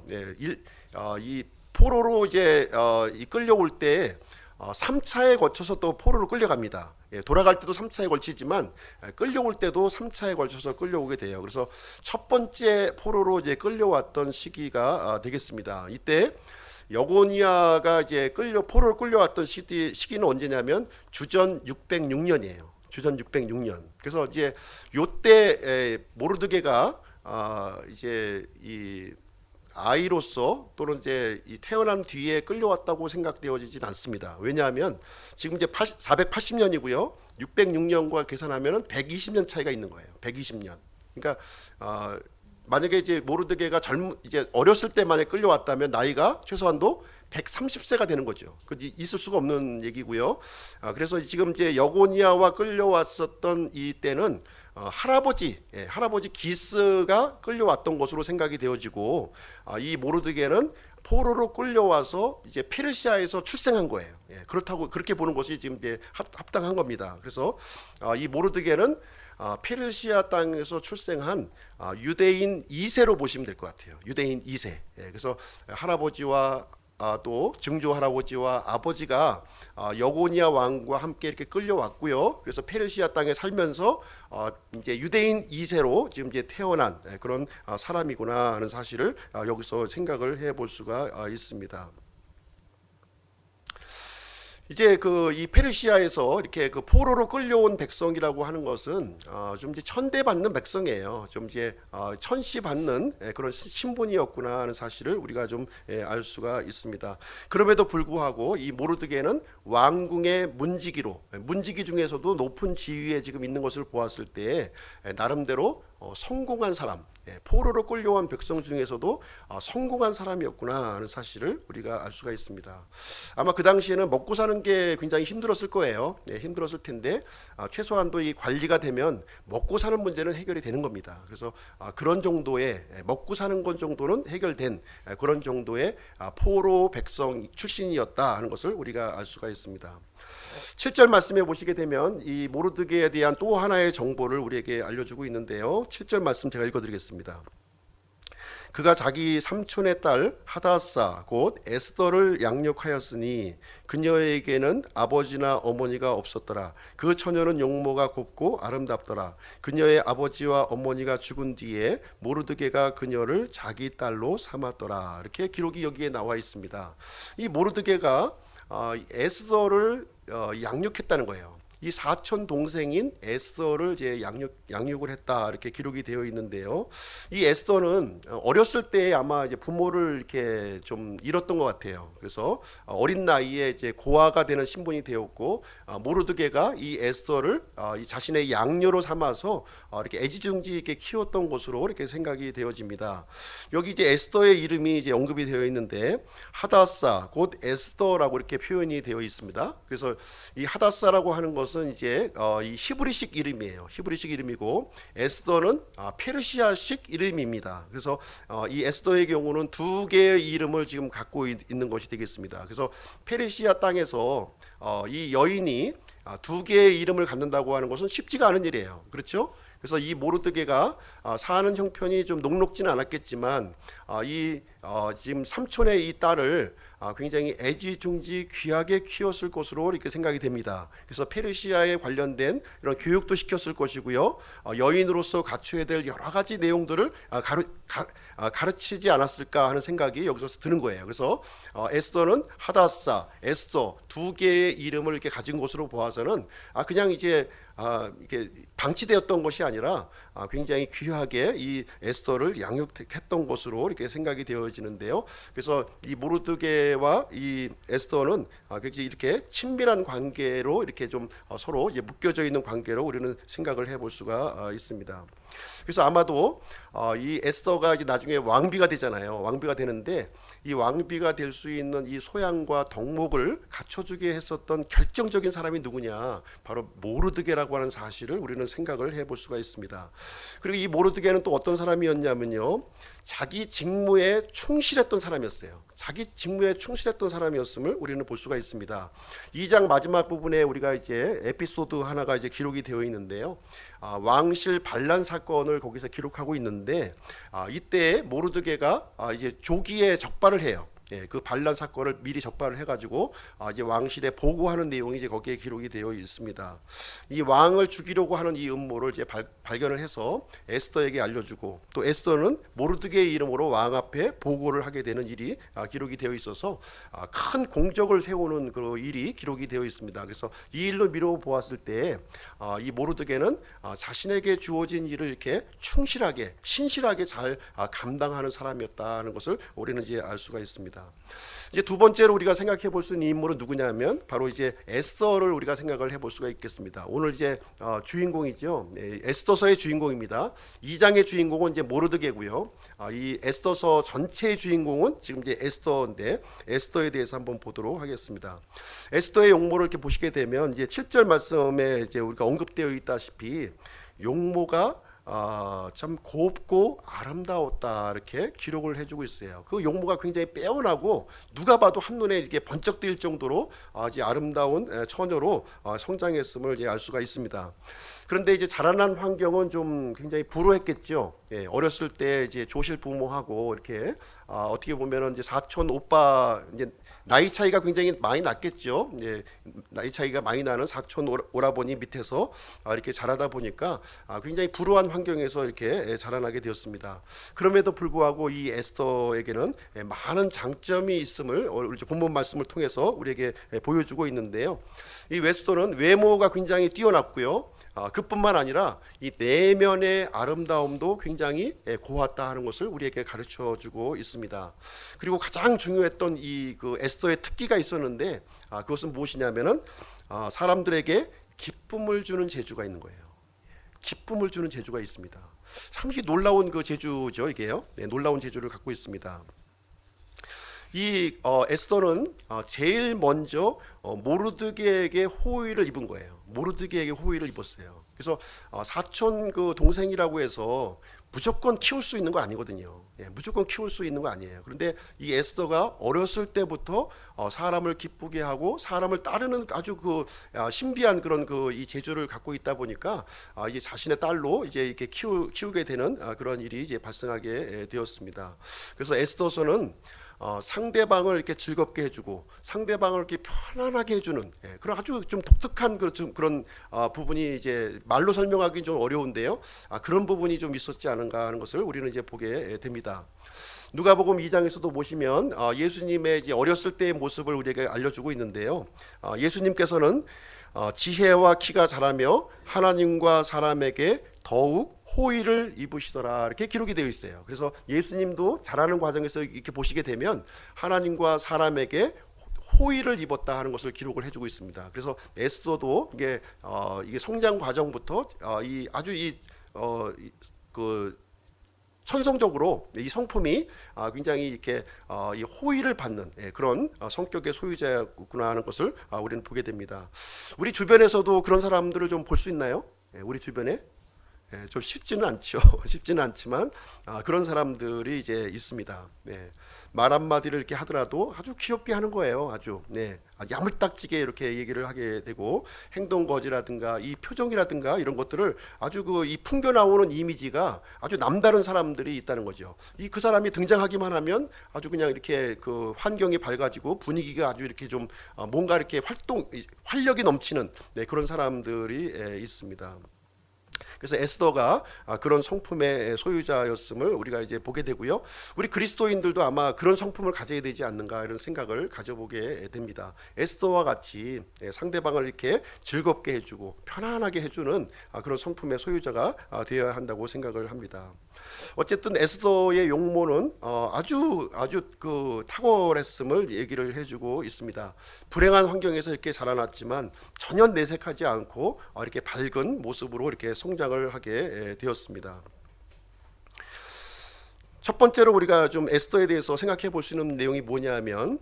이 포로로 이제 끌려올 때 3차에 거쳐서 또 포로로 끌려갑니다. 돌아갈 때도 3차에 걸치지만 끌려올 때도 3차에 걸쳐서 끌려오게 돼요. 그래서 첫 번째 포로로 이제 끌려왔던 시기가 되겠습니다. 이때 여고니아가 이제 포로로 끌려왔던 시기는 언제냐면 주전 606년이에요. 주전 606년. 그래서 이제 요때 모르드게가 이제 이 아이로서 또는 이제 태어난 뒤에 끌려왔다고 생각되어지진 않습니다. 왜냐하면 지금 이제 480년이고요. 606년과 계산하면은 120년 차이가 있는 거예요. 120년. 그러니까 만약에 이제 모르드게가 이제 어렸을 때 만에 끌려왔다면 나이가 최소한도 130세가 되는 거죠. 그 있을 수가 없는 얘기고요. 그래서 지금 이제 여고니아와 끌려왔었던 이 때는 할아버지 기스가 끌려왔던 것으로 생각이 되어지고, 이 모르드게는 포로로 끌려와서 이제 페르시아에서 출생한 거예요. 그렇다고 그렇게 보는 것이 지금 이제 합당한 겁니다. 그래서 이 모르드게는 페르시아 땅에서 출생한 유대인 2세로 보시면 될 것 같아요. 유대인 2세. 그래서 할아버지와 또 증조 할아버지와 아버지가 여고니아 왕과 함께 이렇게 끌려왔고요. 그래서 페르시아 땅에 살면서 이제 유대인 2세로 지금 이제 태어난 그런 사람이구나 하는 사실을 여기서 생각을 해볼 수가 있습니다. 이제 그 이 페르시아에서 이렇게 그 포로로 끌려온 백성이라고 하는 것은 좀 이제 천대받는 백성이에요. 좀 이제 천시받는 그런 신분이었구나 하는 사실을 우리가 좀 알 수가 있습니다. 그럼에도 불구하고 이 모르드게는 왕궁의 문지기로, 문지기 중에서도 높은 지위에 지금 있는 것을 보았을 때 나름대로 성공한 사람, 포로로 끌려온 백성 중에서도 성공한 사람이었구나 하는 사실을 우리가 알 수가 있습니다. 아마 그 당시에는 먹고 사는 게 굉장히 힘들었을 거예요. 힘들었을 텐데 최소한도 이 관리가 되면 먹고 사는 문제는 해결이 되는 겁니다. 그래서 그런 정도의 먹고 사는 것 정도는 해결된 그런 정도의 포로 백성 출신이었다 하는 것을 우리가 알 수가 있습니다. 7절 말씀에 보시게 되면 이 모르드게에 대한 또 하나의 정보를 우리에게 알려주고 있는데요. 7절 말씀 제가 읽어드리겠습니다. 그가 자기 삼촌의 딸 하다사 곧 에스더를 양육하였으니 그녀에게는 아버지나 어머니가 없었더라. 그 처녀는 용모가 곱고 아름답더라. 그녀의 아버지와 어머니가 죽은 뒤에 모르드게가 그녀를 자기 딸로 삼았더라. 이렇게 기록이 여기에 나와 있습니다. 이 모르드게가 에스더를 양육했다는 거예요. 이 사촌 동생인 에스더를 이제 양육을 했다 이렇게 기록이 되어 있는데요. 이 에스더는 어렸을 때 아마 이제 부모를 이렇게 좀 잃었던 것 같아요. 그래서 어린 나이에 이제 고아가 되는 신분이 되었고 모르드게가 이 에스더를 이 자신의 양녀로 삼아서 이렇게 애지중지 있게 키웠던 것으로 이렇게 생각이 되어집니다. 여기 이제 에스더의 이름이 이제 언급이 되어 있는데 하다사 곧 에스더라고 이렇게 표현이 되어 있습니다. 그래서 이 하다사라고 하는 것은 이제 이 히브리식 이름이에요. 히브리식 이름이고 에스더는 페르시아식 이름입니다. 그래서 이 에스더의 경우는 두 개의 이름을 지금 갖고 있는 것이 되겠습니다. 그래서 페르시아 땅에서 이 여인이 두 개의 이름을 갖는다고 하는 것은 쉽지가 않은 일이에요. 그렇죠? 그래서 이 모르드게가 사는 형편이 좀 녹록지는 않았겠지만 이 지금 삼촌의 이 딸을 굉장히 애지중지 귀하게 키웠을 것으로 이렇게 생각이 됩니다. 그래서 페르시아에 관련된 이런 교육도 시켰을 것이고요. 여인으로서 갖춰야 될 여러 가지 내용들을 가르치지 않았을까 하는 생각이 여기서 드는 거예요. 그래서 에스더는 하다사, 에스더 두 개의 이름을 이렇게 가진 것으로 보아서는 그냥 이제 이게 방치되었던 것이 아니라 굉장히 귀하게 이 에스더를 양육했던 것으로 이렇게 생각이 되어지는데요. 그래서 이 모르드게와 이 에스더는 굉장히 이렇게 친밀한 관계로 이렇게 좀 서로 이제 묶여져 있는 관계로 우리는 생각을 해볼 수가 있습니다. 그래서 아마도 이 에스더가 이제 나중에 왕비가 되잖아요. 왕비가 되는데 이 왕비가 될 수 있는 이 소양과 덕목을 갖춰주게 했었던 결정적인 사람이 누구냐? 바로 모르드게라고 하는 사실을 우리는 생각을 해볼 수가 있습니다. 그리고 이 모르드게는 또 어떤 사람이었냐면요, 자기 직무에 충실했던 사람이었어요. 자기 직무에 충실했던 사람이었음을 우리는 볼 수가 있습니다. 2장 마지막 부분에 우리가 이제 에피소드 하나가 이제 기록이 되어 있는데요. 왕실 반란 사건을 거기서 기록하고 있는데 이때 모르드게가 이제 조기에 적발을 해요. 그 반란 사건을 미리 적발을 해가지고 이제 왕실에 보고하는 내용이 이제 거기에 기록이 되어 있습니다. 이 왕을 죽이려고 하는 이 음모를 이제 발견을 해서 에스더에게 알려주고 또 에스더는 모르드게의 이름으로 왕 앞에 보고를 하게 되는 일이 기록이 되어 있어서 큰 공적을 세우는 그 일이 기록이 되어 있습니다. 그래서 이 일로 미루어 보았을 때 이 모르드게는 자신에게 주어진 일을 이렇게 충실하게 신실하게 잘 감당하는 사람이었다는 것을 우리는 이제 알 수가 있습니다. 이제 두 번째로 우리가 생각해 볼 수 있는 인물은 누구냐면 바로 이제 에스더를 우리가 생각을 해볼 수가 있겠습니다. 오늘 이제 주인공이죠. 에스더서의 주인공입니다. 2장의 주인공은 이제 모르드게고요. 이 에스더서 전체의 주인공은 지금 이제 에스더인데 에스더에 대해서 한번 보도록 하겠습니다. 에스더의 용모를 이렇게 보시게 되면 이제 7절 말씀에 이제 우리가 언급되어 있다시피 용모가 참 곱고 아름다웠다 이렇게 기록을 해주고 있어요. 그 용모가 굉장히 빼어나고 누가 봐도 한눈에 이렇게 번쩍 뜰 정도로 아주 아름다운 처녀로 성장했음을 이제 알 수가 있습니다. 그런데 이제 자라난 환경은 좀 굉장히 불우했겠죠. 예, 어렸을 때 이제 조실 부모하고 이렇게 어떻게 보면은 이제 사촌 오빠 이제 나이 차이가 굉장히 많이 났겠죠. 예, 나이 차이가 많이 나는 사촌 오라버니 밑에서 이렇게 자라다 보니까 굉장히 불우한 환경에서 이렇게 자라나게 되었습니다. 그럼에도 불구하고 이 에스더에게는 많은 장점이 있음을 오늘 본문 말씀을 통해서 우리에게 보여주고 있는데요. 이 에스더는 외모가 굉장히 뛰어났고요. 그뿐만 아니라 이 내면의 아름다움도 굉장히 고왔다 하는 것을 우리에게 가르쳐 주고 있습니다. 그리고 가장 중요했던 이 그 에스더의 특기가 있었는데 그것은 무엇이냐면은 사람들에게 기쁨을 주는 재주가 있는 거예요. 기쁨을 주는 재주가 있습니다. 참 놀라운 그 재주죠, 이게요. 네, 놀라운 재주를 갖고 있습니다. 이 에스더는 제일 먼저 모르드게에게 호의를 입은 거예요. 모르드게에게 호의를 입었어요. 그래서 사촌 그 동생이라고 해서 무조건 키울 수 있는 거 아니거든요. 예, 무조건 키울 수 있는 거 아니에요. 그런데 이 에스더가 어렸을 때부터 사람을 기쁘게 하고 사람을 따르는 아주 그 신비한 그런 그 이 재주를 갖고 있다 보니까 이제 자신의 딸로 이제 이렇게 키우게 되는 그런 일이 이제 발생하게 되었습니다. 그래서 에스더서는 상대방을 이렇게 즐겁게 해주고 상대방을 이렇게 편안하게 해주는 그런 아주 좀 독특한 그런 부분이 이제 말로 설명하기 좀 어려운데요. 그런 부분이 좀 있었지 않은가 하는 것을 우리는 이제 보게 됩니다. 누가복음 2장에서도 보시면 예수님의 이제 어렸을 때의 모습을 우리에게 알려주고 있는데요. 예수님께서는 지혜와 키가 자라며 하나님과 사람에게 더욱 호의를 입으시더라 이렇게 기록이 되어 있어요. 그래서 예수님도 자라는 과정에서 이렇게 보시게 되면 하나님과 사람에게 호의를 입었다 하는 것을 기록을 해주고 있습니다. 그래서 에스더도 이게 성장 과정부터 이 아주 그 천성적으로 이 성품이 굉장히 이렇게 이 호의를 받는 그런 성격의 소유자구나 하는 것을 우리는 보게 됩니다. 우리 주변에서도 그런 사람들을 좀 볼 수 있나요? 우리 주변에? 좀 쉽지는 않죠. 쉽지는 않지만 그런 사람들이 이제 있습니다. 말 한마디를 이렇게 하더라도 아주 귀엽게 하는 거예요. 아주 야물딱지게 이렇게 얘기를 하게 되고 행동 거지라든가 이 표정이라든가 이런 것들을 아주 이 풍겨 나오는 이미지가 아주 남다른 사람들이 있다는 거죠. 그 사람이 등장하기만 하면 아주 그냥 이렇게 그 환경이 밝아지고 분위기가 아주 이렇게 좀 뭔가 이렇게 활력이 넘치는 그런 사람들이 있습니다. 그래서 에스더가 그런 성품의 소유자였음을 우리가 이제 보게 되고요. 우리 그리스도인들도 아마 그런 성품을 가져야 되지 않는가 이런 생각을 가져보게 됩니다. 에스더와 같이 상대방을 이렇게 즐겁게 해주고 편안하게 해주는 그런 성품의 소유자가 되어야 한다고 생각을 합니다. 어쨌든 에스더의 용모는 아주 그 탁월했음을 얘기를 해주고 있습니다. 불행한 환경에서 이렇게 자라났지만 전혀 내색하지 않고 이렇게 밝은 모습으로 이렇게 성장을 하게 되었습니다. 첫 번째로 우리가 좀 에스더에 대해서 생각해 볼 수 있는 내용이 뭐냐면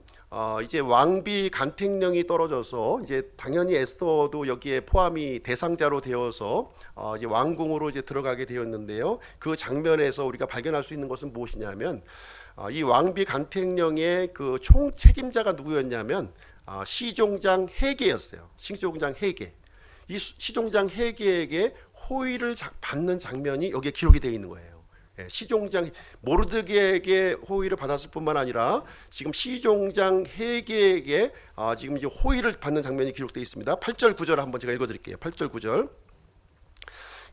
이제 왕비 간택령이 떨어져서 이제 당연히 에스더도 여기에 포함이 대상자로 되어서 이제 왕궁으로 이제 들어가게 되었는데요. 그 장면에서 우리가 발견할 수 있는 것은 무엇이냐면 이 왕비 간택령의 그 총책임자가 누구였냐면 시종장 헤게였어요. 시종장 헤게. 이 시종장 헤게에게 호의를 받는 장면이 여기에 기록이 되어 있는 거예요. 시종장 모르드게에게 호의를 받았을 뿐만 아니라 지금 시종장 헤게에게 지금 이제 호의를 받는 장면이 기록되어 있습니다. 8절 9절 한번 제가 읽어드릴게요. 8절 9절.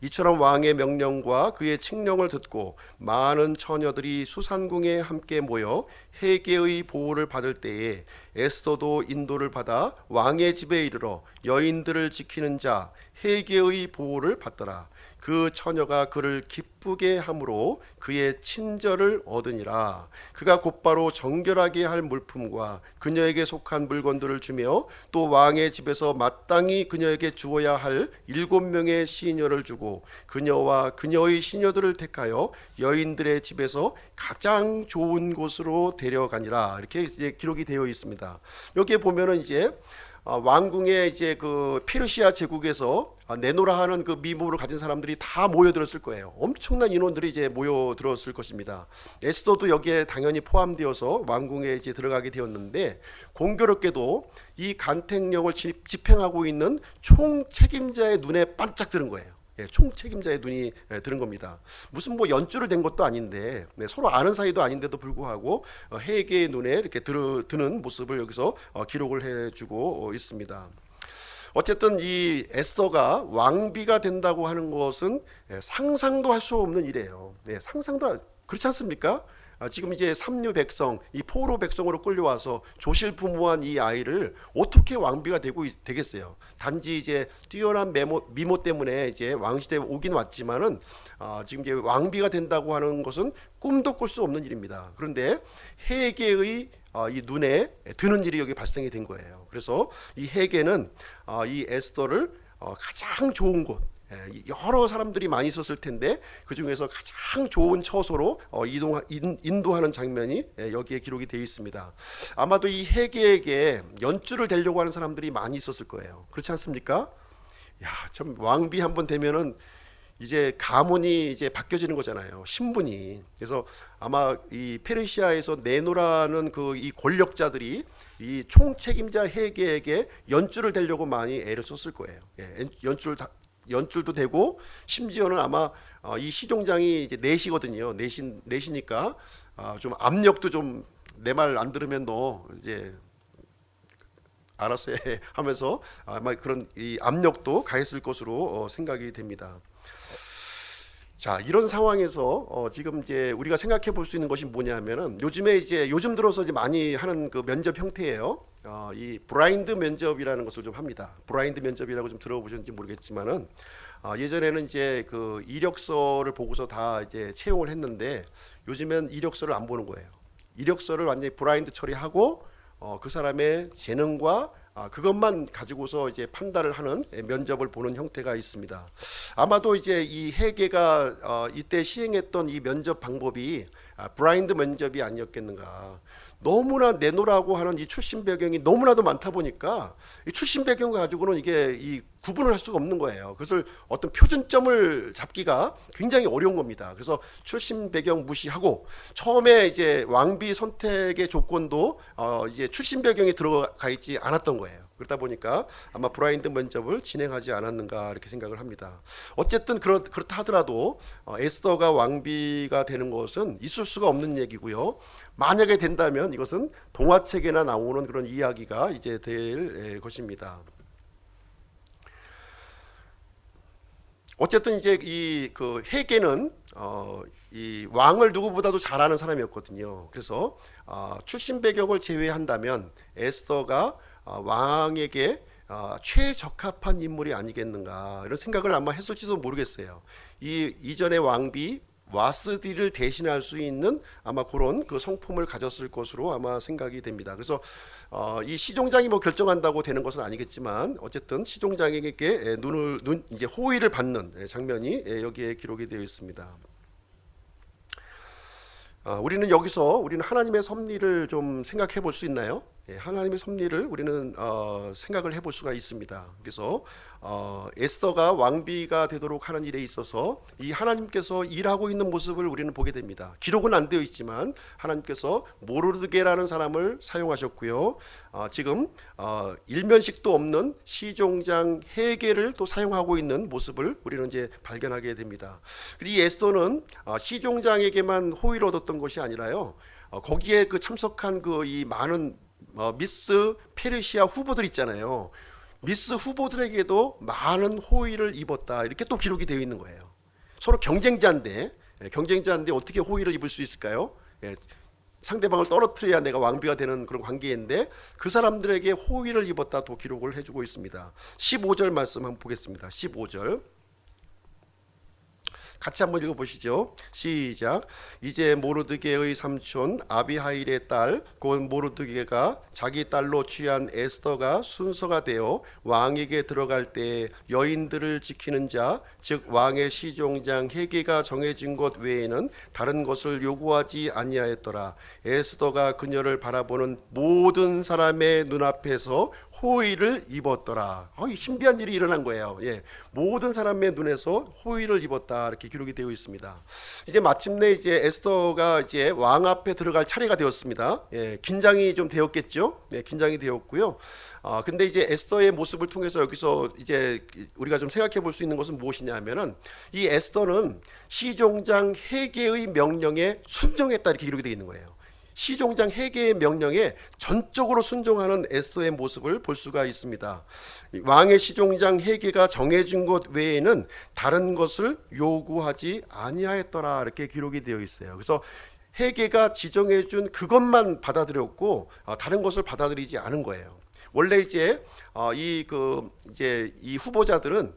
이처럼 왕의 명령과 그의 칙령을 듣고 많은 처녀들이 수산궁에 함께 모여 헤게의 보호를 받을 때에 에스더도 인도를 받아 왕의 집에 이르러 여인들을 지키는 자 헤게의 보호를 받더라. 그 처녀가 그를 기쁘게 함으로 그의 친절을 얻으니라. 그가 곧바로 정결하게 할 물품과 그녀에게 속한 물건들을 주며 또 왕의 집에서 마땅히 그녀에게 주어야 할 7명의 시녀를 주고 그녀와 그녀의 시녀들을 택하여 여인들의 집에서 가장 좋은 곳으로 데려가니라. 이렇게 이제 기록이 되어 있습니다. 여기에 보면은 이제 왕궁의 이제 그 페르시아 제국에서 내노라 하는 그 미모를 가진 사람들이 다 모여들었을 거예요. 엄청난 인원들이 이제 모여들었을 것입니다. 에스더도 여기에 당연히 포함되어서 왕궁에 이제 들어가게 되었는데 공교롭게도 이 간택령을 집행하고 있는 총 책임자의 눈에 반짝 드는 거예요. 총책임자의 눈이 드는 겁니다. 무슨 뭐 연주를 댄 것도 아닌데 서로 아는 사이도 아닌데도 불구하고 헤게의 눈에 이렇게 드는 모습을 여기서 기록을 해주고 있습니다. 어쨌든 이 에스더가 왕비가 된다고 하는 것은 상상도 할 수 없는 일이에요. 상상도 그렇지 않습니까? 지금 이제 삼류 백성, 이 포로 백성으로 끌려와서 조실부모한 이 아이를 어떻게 왕비가 되겠어요? 단지 이제 뛰어난 미모 때문에 이제 왕시대에 오긴 왔지만은 지금 이제 왕비가 된다고 하는 것은 꿈도 꿀 수 없는 일입니다. 그런데 헤게의 이 눈에 드는 일이 여기 발생이 된 거예요. 그래서 이 헤게는 이 에스더를 가장 좋은 곳, 여러 사람들이 많이 있었을 텐데 그 중에서 가장 좋은 처소로 인도하는 장면이 여기에 기록이 되어 있습니다. 아마도 이 헤게에게 연주를 대려고 하는 사람들이 많이 있었을 거예요. 그렇지 않습니까? 야, 참 왕비 한번 되면은 이제 가문이 이제 바뀌어지는 거잖아요. 신분이. 그래서 아마 이 페르시아에서 내노라는 그 이 권력자들이 이 총책임자 헤게에게 연주를 대려고 많이 애를 썼을 거예요. 연줄도 되고 심지어는 아마 이 시종장이 이제 내시거든요. 내시니까 좀 압력도 좀 내 말 안 들으면 너 이제 알았어 해 하면서 아마 그런 이 압력도 가했을 것으로 생각이 됩니다. 자, 이런 상황에서 지금 이제 우리가 생각해 볼 수 있는 것이 뭐냐면은 요즘 들어서 이제 많이 하는 그 면접 형태예요. 이 브라인드 면접이라는 것을 좀 합니다. 브라인드 면접이라고 좀 들어보셨는지 모르겠지만은 예전에는 이제 그 이력서를 보고서 다 이제 채용을 했는데 요즘엔 이력서를 안 보는 거예요. 이력서를 완전히 브라인드 처리하고 그 사람의 재능과 그것만 가지고서 이제 판단을 하는 면접을 보는 형태가 있습니다. 아마도 이제 이 헤게가 이때 시행했던 이 면접 방법이 브라인드 면접이 아니었겠는가. 너무나 내노라고 하는 이 출신 배경이 너무나도 많다 보니까 이 출신 배경 가지고는 이게 이 구분을 할 수가 없는 거예요. 그것을 어떤 표준점을 잡기가 굉장히 어려운 겁니다. 그래서 출신 배경 무시하고 처음에 이제 왕비 선택의 조건도 이제 출신 배경이 들어가 있지 않았던 거예요. 그러다 보니까 아마 브라인드 면접을 진행하지 않았는가 이렇게 생각을 합니다. 어쨌든 그렇다 하더라도 에스더가 왕비가 되는 것은 있을 수가 없는 얘기고요. 만약에 된다면 이것은 동화책에나 나오는 그런 이야기가 이제 될 것입니다. 어쨌든 이제 이 그 헤게는 이 왕을 누구보다도 잘 아는 사람이었거든요. 그래서 출신 배경을 제외한다면 에스더가 왕에게 최적합한 인물이 아니겠는가 이런 생각을 아마 했을지도 모르겠어요. 이전의 왕비 와스디를 대신할 수 있는 아마 그런 그 성품을 가졌을 것으로 아마 생각이 됩니다. 그래서 이 시종장이 뭐 결정한다고 되는 것은 아니겠지만 어쨌든 시종장에게 이제 호의를 받는 장면이 여기에 기록이 되어 있습니다. 우리는 하나님의 섭리를 좀 생각해 볼 수 있나요? 하나님의 섭리를 우리는 생각을 해볼 수가 있습니다. 그래서 에스더가 왕비가 되도록 하는 일에 있어서 이 하나님께서 일하고 있는 모습을 우리는 보게 됩니다. 기록은 안 되어 있지만 하나님께서 모르드게라는 사람을 사용하셨고요. 지금 일면식도 없는 시종장 헤게를 또 사용하고 있는 모습을 우리는 이제 발견하게 됩니다. 이 에스더는 시종장에게만 호의를 얻었던 것이 아니라요. 거기에 그 참석한 그 이 많은 미스 페르시아 후보들 있잖아요. 미스 후보들에게도 많은 호의를 입었다. 이렇게 또 기록이 되어 있는 거예요. 서로 경쟁자인데 어떻게 호의를 입을 수 있을까요? 상대방을 떨어뜨려야 내가 왕비가 되는 그런 관계인데 그 사람들에게 호의를 입었다 또 기록을 해주고 있습니다. 15절 말씀 한번 보겠습니다. 15절 같이 한번 읽어보시죠. 시작. 이제 모르드게의 삼촌 아비하일의 딸 곧 모르드게가 자기 딸로 취한 에스더가 순서가 되어 왕에게 들어갈 때 여인들을 지키는 자 즉 왕의 시종장 헤게가 정해진 것 외에는 다른 것을 요구하지 아니하였더라. 에스더가 그녀를 바라보는 모든 사람의 눈앞에서 호의를 입었더라. 이 신비한 일이 일어난 거예요. 예, 모든 사람의 눈에서 호의를 입었다 이렇게 기록이 되어 있습니다. 이제 마침내 이제 에스더가 이제 왕 앞에 들어갈 차례가 되었습니다. 예, 긴장이 좀 되었겠죠. 예, 긴장이 되었고요. 근데 이제 에스더의 모습을 통해서 여기서 이제 우리가 좀 생각해 볼 수 있는 것은 무엇이냐면은 이 에스더는 시종장 헤게의 명령에 순종했다 이렇게 기록이 되어 있는 거예요. 시종장 헤게의 명령에 전적으로 순종하는 에스더의 모습을 볼 수가 있습니다. 왕의 시종장 헤게가 정해진 것 외에는 다른 것을 요구하지 아니하였더라 이렇게 기록이 되어 있어요. 그래서 헤게가 지정해준 그것만 받아들였고 다른 것을 받아들이지 않은 거예요. 원래 이제 이 후보자들은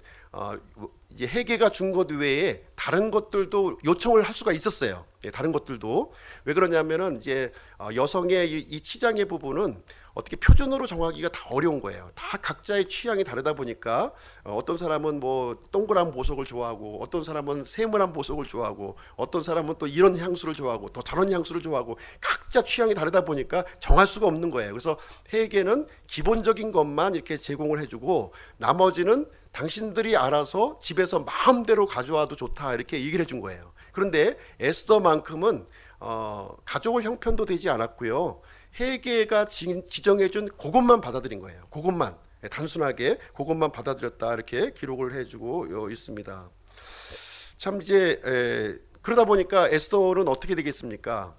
이제 헤게가 준 것 외에 다른 것들도 요청을 할 수가 있었어요. 예, 다른 것들도 왜 그러냐면은 이제 여성의 이 치장의 부분은 어떻게 표준으로 정하기가 다 어려운 거예요. 다 각자의 취향이 다르다 보니까 어떤 사람은 뭐 동그란 보석을 좋아하고 어떤 사람은 세모난 보석을 좋아하고 어떤 사람은 또 이런 향수를 좋아하고 또 저런 향수를 좋아하고 각자 취향이 다르다 보니까 정할 수가 없는 거예요. 그래서 헤게는 기본적인 것만 이렇게 제공을 해주고 나머지는 당신들이 알아서 집에서 마음대로 가져와도 좋다 이렇게 얘기를 해준 거예요. 그런데 에스더만큼은 가족을 형편도 되지 않았고요. 헤게가 지정해준 그것만 받아들인 거예요. 그것만 단순하게 그것만 받아들였다 이렇게 기록을 해주고 있습니다. 참 이제 그러다 보니까 에스더는 어떻게 되겠습니까?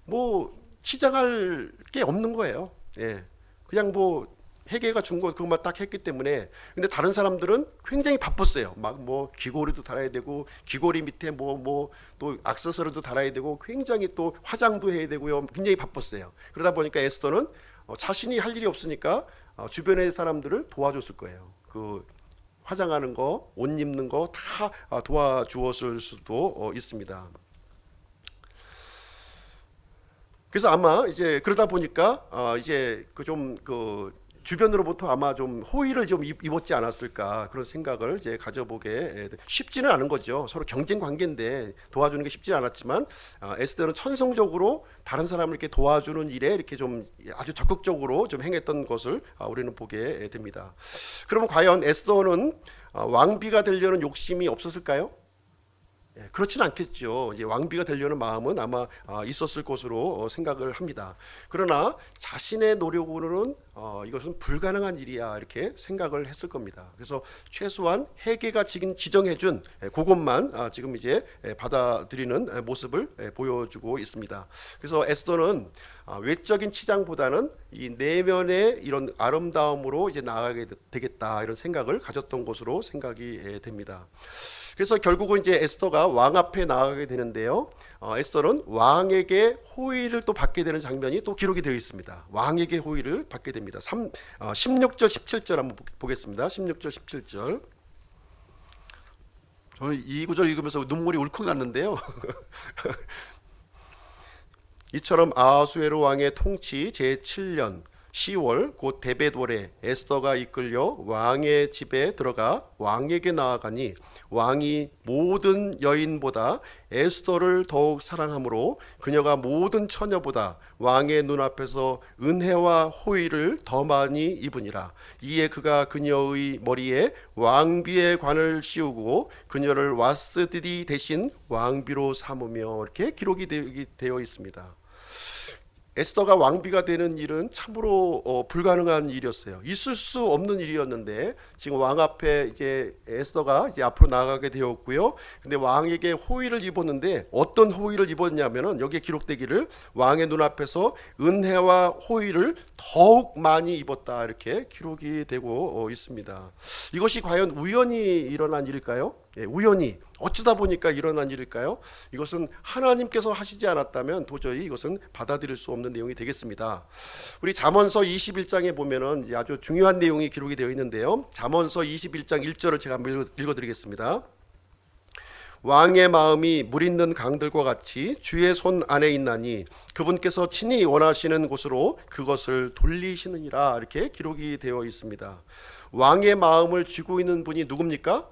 뭐 치장할 게 없는 거예요. 예, 그냥 뭐 헤게가 준 거 그것만 딱 했기 때문에. 근데 다른 사람들은 굉장히 바빴어요. 막 뭐 귀걸이도 달아야 되고 귀걸이 밑에 뭐 또 액세서리도 달아야 되고 굉장히 또 화장도 해야 되고요. 굉장히 바빴어요. 그러다 보니까 에스더는 자신이 할 일이 없으니까 주변의 사람들을 도와줬을 거예요. 그 화장하는 거, 옷 입는 거 다 도와주었을 수도 있습니다. 그래서 아마 이제 그러다 보니까 이제 그 주변으로부터 아마 좀 호의를 좀 입었지 않았을까 그런 생각을 이제 가져보게 쉽지는 않은 거죠. 서로 경쟁 관계인데 도와주는 게 쉽지 않았지만 에스더는 천성적으로 다른 사람을 이렇게 도와주는 일에 이렇게 좀 아주 적극적으로 좀 행했던 것을 우리는 보게 됩니다. 그러면 과연 에스더는 왕비가 되려는 욕심이 없었을까요? 그렇지는 않겠죠. 이제 왕비가 되려는 마음은 아마 있었을 것으로 생각을 합니다. 그러나 자신의 노력으로는 이것은 불가능한 일이야 이렇게 생각을 했을 겁니다. 그래서 최소한 헤게가 지금 지정해준 그것만 지금 이제 받아들이는 모습을 보여주고 있습니다. 그래서 에스더는 외적인 치장보다는 이 내면의 이런 아름다움으로 이제 나아가게 되겠다 이런 생각을 가졌던 것으로 생각이 됩니다. 그래서 결국은 이제 에스더가 왕 앞에 나가게 되는데요. 에스더는 왕에게 호의를 또 받게 되는 장면이 또 기록이 되어 있습니다. 왕에게 호의를 받게 됩니다. 16절 17절 한번 보겠습니다. 16절 17절. 저는 이 구절 읽으면서 눈물이 울컥 났는데요. 이처럼 아하수에로 왕의 통치 제7년 10월 곧 데벳월에 에스더가 이끌려 왕의 집에 들어가 왕에게 나아가니 왕이 모든 여인보다 에스더를 더욱 사랑하므로 그녀가 모든 처녀보다 왕의 눈앞에서 은혜와 호의를 더 많이 입으니라. 이에 그가 그녀의 머리에 왕비의 관을 씌우고 그녀를 와스디디 대신 왕비로 삼으며 이렇게 기록이 되어 있습니다. 에스더가 왕비가 되는 일은 참으로 불가능한 일이었어요. 있을 수 없는 일이었는데 지금 왕 앞에 이제 에스더가 이제 앞으로 나가게 되었고요. 근데 왕에게 호의를 입었는데 어떤 호의를 입었냐면은 여기에 기록되기를 왕의 눈앞에서 은혜와 호의를 더욱 많이 입었다 이렇게 기록이 되고 있습니다. 이것이 과연 우연히 일어난 일일까요? 우연히 어쩌다 보니까 일어난 일일까요? 이것은 하나님께서 하시지 않았다면 도저히 이것은 받아들일 수 없는 내용이 되겠습니다. 우리 잠언서 21장에 보면은 아주 중요한 내용이 기록이 되어 있는데요. 잠언서 21장 1절을 제가 한번 읽어드리겠습니다. 왕의 마음이 물 있는 강들과 같이 주의 손 안에 있나니 그분께서 친히 원하시는 곳으로 그것을 돌리시느니라 이렇게 기록이 되어 있습니다. 왕의 마음을 쥐고 있는 분이 누굽니까?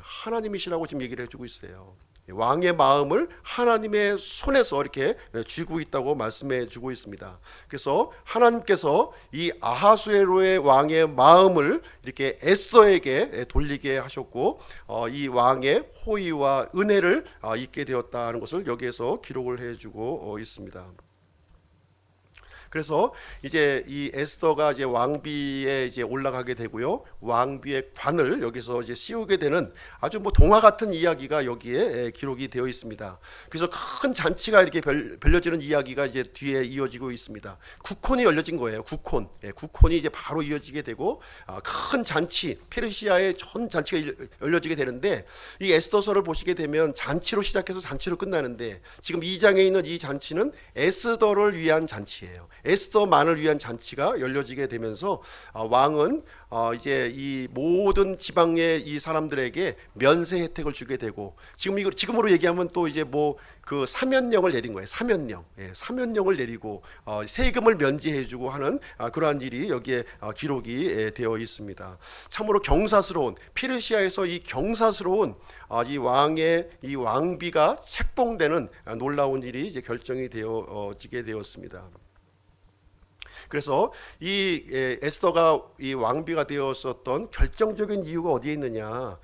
하나님이시라고 지금 얘기를 해주고 있어요. 왕의 마음을 하나님의 손에서 이렇게 쥐고 있다고 말씀해 주고 있습니다. 그래서 하나님께서 이 아하수에로의 왕의 마음을 이렇게 에스더에게 돌리게 하셨고 이 왕의 호의와 은혜를 잊게 되었다는 것을 여기에서 기록을 해주고 있습니다. 그래서 이제 이 에스더가 이제 왕비에 이제 올라가게 되고요. 왕비의 관을 여기서 이제 씌우게 되는 아주 뭐 동화 같은 이야기가 여기에 기록이 되어 있습니다. 그래서 큰 잔치가 이렇게 벌려지는 이야기가 이제 뒤에 이어지고 있습니다. 국혼이 열려진 거예요. 국혼이 이제 바로 이어지게 되고 큰 잔치, 페르시아의 전 잔치가 열려지게 되는데 이 에스더서를 보시게 되면 잔치로 시작해서 잔치로 끝나는데 지금 2장에 있는 이 잔치는 에스더를 위한 잔치예요. 에스더만을 위한 잔치가 열려지게 되면서 왕은 이제 이 모든 지방의 이 사람들에게 면세 혜택을 주게 되고 지금으로 얘기하면 또 이제 뭐 그 사면령을 내린 거예요. 사면령을 내리고 세금을 면제해주고 하는 그러한 일이 여기에 기록이 되어 있습니다. 참으로 경사스러운 페르시아에서 이 경사스러운 이 왕의 이 왕비가 책봉되는 놀라운 일이 이제 결정이 되어지게 되었습니다. 그래서 이 에스더가 이 왕비가 되었었던 결정적인 이유가 어디에 있느냐?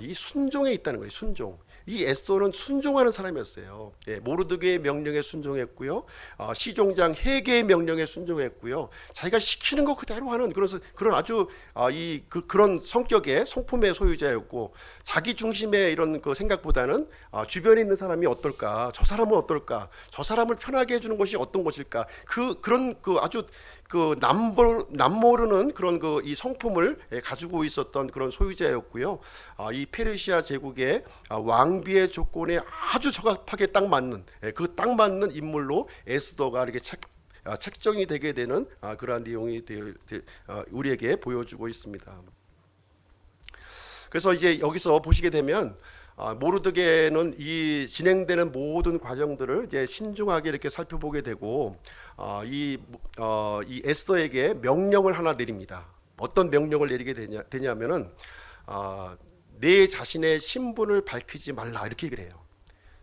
이 순종에 있다는 거예요. 순종. 이 에스더는 순종하는 사람이었어요. 모르드게의 명령에 순종했고요. 시종장 헤게의 명령에 순종했고요. 자기가 시키는 거 그대로 하는 그런 아주 그런 성격의 성품의 소유자였고 자기 중심의 이런 그 생각보다는 주변에 있는 사람이 어떨까? 저 사람은 어떨까? 저 사람을 편하게 해주는 것이 어떤 것일까? 그런 아주 남모르는 그런 이 성품을 가지고 있었던 그런 소유자였고요. 이 페르시아 제국의 왕비의 조건에 아주 적합하게 딱 맞는 인물로 에스더가 이렇게 책정이 되게 되는 그러한 내용이 우리에게 보여주고 있습니다. 그래서 이제 여기서 보시게 되면 모르드게는 이 진행되는 모든 과정들을 이제 신중하게 이렇게 살펴보게 되고 이 에스더에게 명령을 하나 내립니다. 어떤 명령을 내리게 되냐면은 내 자신의 신분을 밝히지 말라 이렇게 얘기를 해요.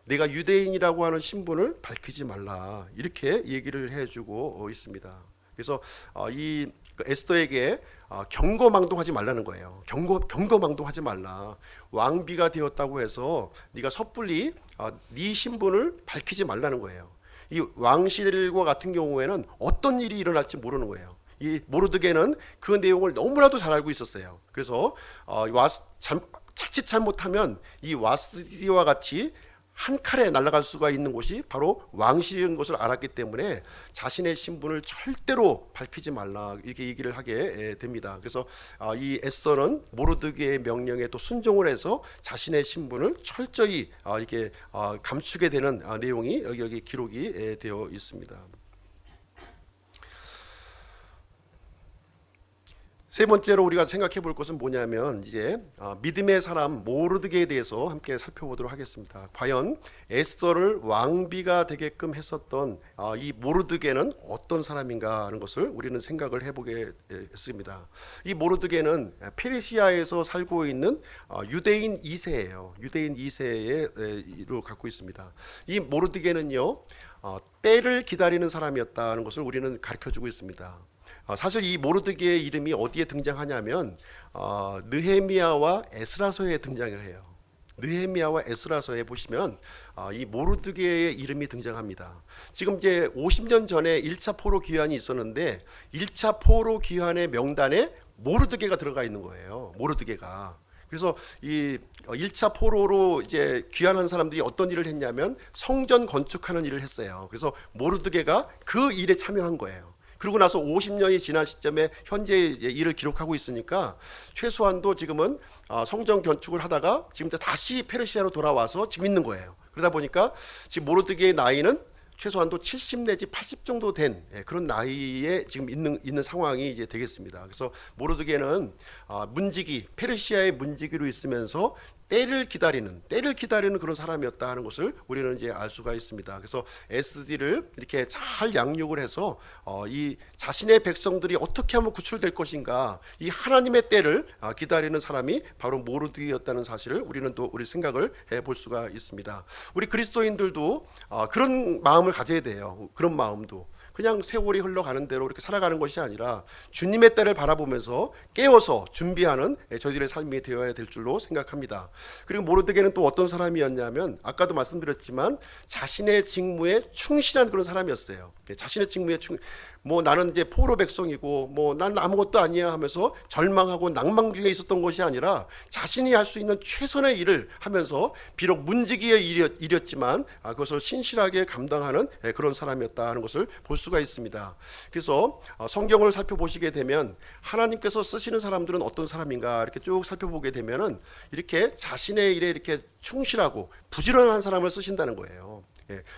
내가 유대인이라고 하는 신분을 밝히지 말라 이렇게 얘기를 해주고 있습니다. 그래서 이 에스더에게 경거망동하지 말라는 거예요. 경거망동하지 말라. 왕비가 되었다고 해서 네가 섣불리 네 신분을 밝히지 말라는 거예요. 이 왕실과 같은 경우에는 어떤 일이 일어날지 모르는 거예요. 이 모르드게는 그 내용을 너무나도 잘 알고 있었어요. 그래서 자칫 잘못하면 이 와스디와 같이 한 칼에 날아갈 수가 있는 곳이 바로 왕실인 것을 알았기 때문에 자신의 신분을 절대로 밝히지 말라 이렇게 얘기를 하게 됩니다. 그래서 이 에스더는 모르드게의 명령에 또 순종을 해서 자신의 신분을 철저히 이렇게 감추게 되는 내용이 여기 기록이 되어 있습니다. 세 번째로 우리가 생각해 볼 것은 뭐냐면 이제 믿음의 사람 모르드게에 대해서 함께 살펴보도록 하겠습니다. 과연 에스더를 왕비가 되게끔 했었던 이 모르드게는 어떤 사람인가 하는 것을 우리는 생각을 해보게 했습니다. 이 모르드게는 페르시아에서 살고 있는 유대인 2세예요. 유대인 2세로 갖고 있습니다. 이 모르드게는요 때를 기다리는 사람이었다는 것을 우리는 가르쳐주고 있습니다. 사실 이 모르드게의 이름이 어디에 등장하냐면 느헤미야와 에스라서에 등장을 해요. 느헤미야와 에스라서에 보시면 이 모르드게의 이름이 등장합니다. 지금 이제 50년 전에 1차 포로 귀환이 있었는데 1차 포로 귀환의 명단에 모르드게가 들어가 있는 거예요. 모르드게가. 그래서 이 1차 포로로 이제 귀환한 사람들이 어떤 일을 했냐면 성전 건축하는 일을 했어요. 그래서 모르드게가 그 일에 참여한 거예요. 그러고 나서 50년이 지난 시점에 현재 일을 기록하고 있으니까 최소한도 지금은 성전 건축을 하다가 지금 다시 페르시아로 돌아와서 지금 있는 거예요. 그러다 보니까 지금 모르드게의 나이는 최소한도 70 내지 80 정도 된 그런 나이에 지금 있는 상황이 이제 되겠습니다. 그래서 모르드게는 문지기 페르시아의 문지기로 있으면서 때를 기다리는 그런 사람이었다 하는 것을 우리는 이제 알 수가 있습니다. 그래서 SD를 이렇게 잘 양육을 해서 이 자신의 백성들이 어떻게 하면 구출될 것인가, 이 하나님의 때를 기다리는 사람이 바로 모르드게였다는 사실을 우리는 또 우리 생각을 해볼 수가 있습니다. 우리 그리스도인들도 그런 마음을 가져야 돼요. 그런 마음도. 그냥 세월이 흘러가는 대로 이렇게 살아가는 것이 아니라 주님의 때를 바라보면서 깨워서 준비하는 저희들의 삶이 되어야 될 줄로 생각합니다. 그리고 모르드게는 또 어떤 사람이었냐면, 아까도 말씀드렸지만 자신의 직무에 충실한 그런 사람이었어요. 자신의 직무에 뭐 나는 이제 포로 백성이고 뭐 난 아무것도 아니야 하면서 절망하고 낭망 중에 있었던 것이 아니라 자신이 할 수 있는 최선의 일을 하면서 비록 문지기의 일이었지만 그것을 신실하게 감당하는 그런 사람이었다 하는 것을 볼 수가 있습니다. 그래서 성경을 살펴보시게 되면 하나님께서 쓰시는 사람들은 어떤 사람인가 이렇게 쭉 살펴보게 되면은 이렇게 자신의 일에 이렇게 충실하고 부지런한 사람을 쓰신다는 거예요.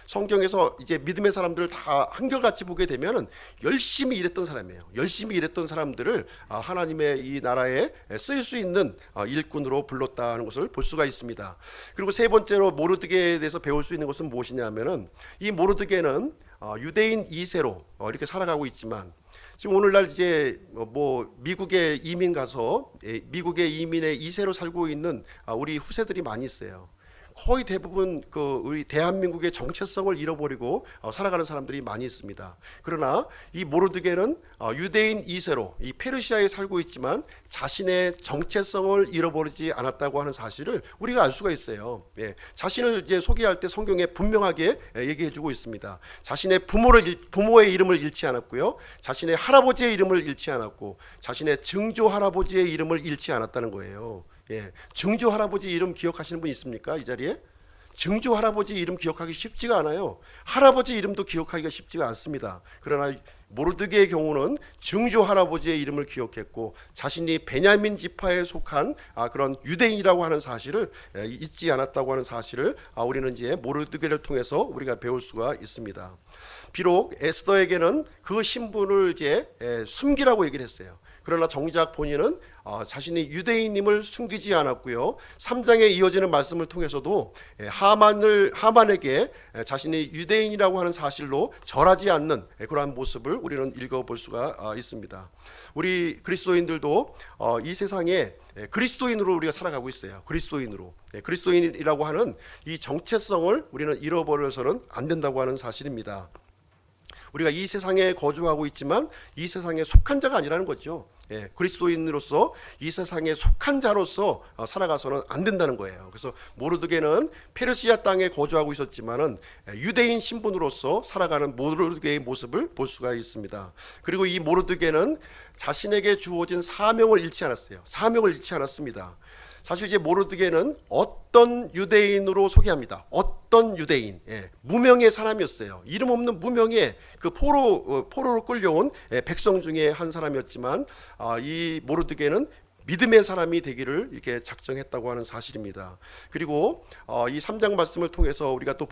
성경에서 이제 믿음의 사람들을 다 한결같이 보게 되면은 열심히 일했던 사람이에요. 열심히 일했던 사람들을 하나님의 이 나라에 쓰일 수 있는 일꾼으로 불렀다는 것을 볼 수가 있습니다. 그리고 세 번째로 모르드게에 대해서 배울 수 있는 것은 무엇이냐면은, 이 모르드게는 유대인 2세로 이렇게 살아가고 있지만, 지금 오늘날 이제 뭐 미국에 이민 가서 미국의 이민의 2세로 살고 있는 우리 후세들이 많이 있어요. 거의 대부분 우리 대한민국의 정체성을 잃어버리고 살아가는 사람들이 많이 있습니다. 그러나 이 모르드게는 유대인 2세로 이 페르시아에 살고 있지만 자신의 정체성을 잃어버리지 않았다고 하는 사실을 우리가 알 수가 있어요. 자신을 이제 소개할 때 성경에 분명하게 얘기해주고 있습니다. 자신의 부모의 이름을 잃지 않았고요, 자신의 할아버지의 이름을 잃지 않았고, 자신의 증조 할아버지의 이름을 잃지 않았다는 거예요. 증조 할아버지 이름 기억하시는 분 있습니까? 이 자리에? 증조 할아버지 이름 기억하기 쉽지가 않아요. 할아버지 이름도 기억하기가 쉽지가 않습니다. 그러나 모르드게의 경우는 증조 할아버지의 이름을 기억했고, 자신이 베냐민 지파에 속한 그런 유대인이라고 하는 사실을 잊지 않았다고 하는 사실을 우리는 이제 모르드게를 통해서 우리가 배울 수가 있습니다. 비록 에스더에게는 그 신분을 이제 숨기라고 얘기를 했어요. 그러나 정작 본인은 자신이 유대인임을 숨기지 않았고요, 3장에 이어지는 말씀을 통해서도 하만에게 자신이 유대인이라고 하는 사실로 절하지 않는 그러한 모습을 우리는 읽어볼 수가 있습니다. 우리 그리스도인들도 이 세상에 그리스도인으로 우리가 살아가고 있어요. 그리스도인이라고 하는 이 정체성을 우리는 잃어버려서는 안 된다고 하는 사실입니다. 우리가 이 세상에 거주하고 있지만 이 세상에 속한 자가 아니라는 거죠. 그리스도인으로서 이 세상에 속한 자로서 살아가서는 안 된다는 거예요. 그래서 모르드게는 페르시아 땅에 거주하고 있었지만은 유대인 신분으로서 살아가는 모르드게의 모습을 볼 수가 있습니다. 그리고 이 모르드게는 자신에게 주어진 사명을 잃지 않았어요. 사명을 잃지 않았습니다. 사실 이제 모르드게는 어떤 유대인으로 소개합니다. 어떤 유대인, 무명의 사람이었어요. 이름 없는 무명의 그 포로로 끌려온 백성 중에 한 사람이었지만, 이 모르드게는 믿음의 사람이 되기를 이렇게 작정했다고 하는 사실입니다. 그리고 이 3장 말씀을 통해서 우리가 또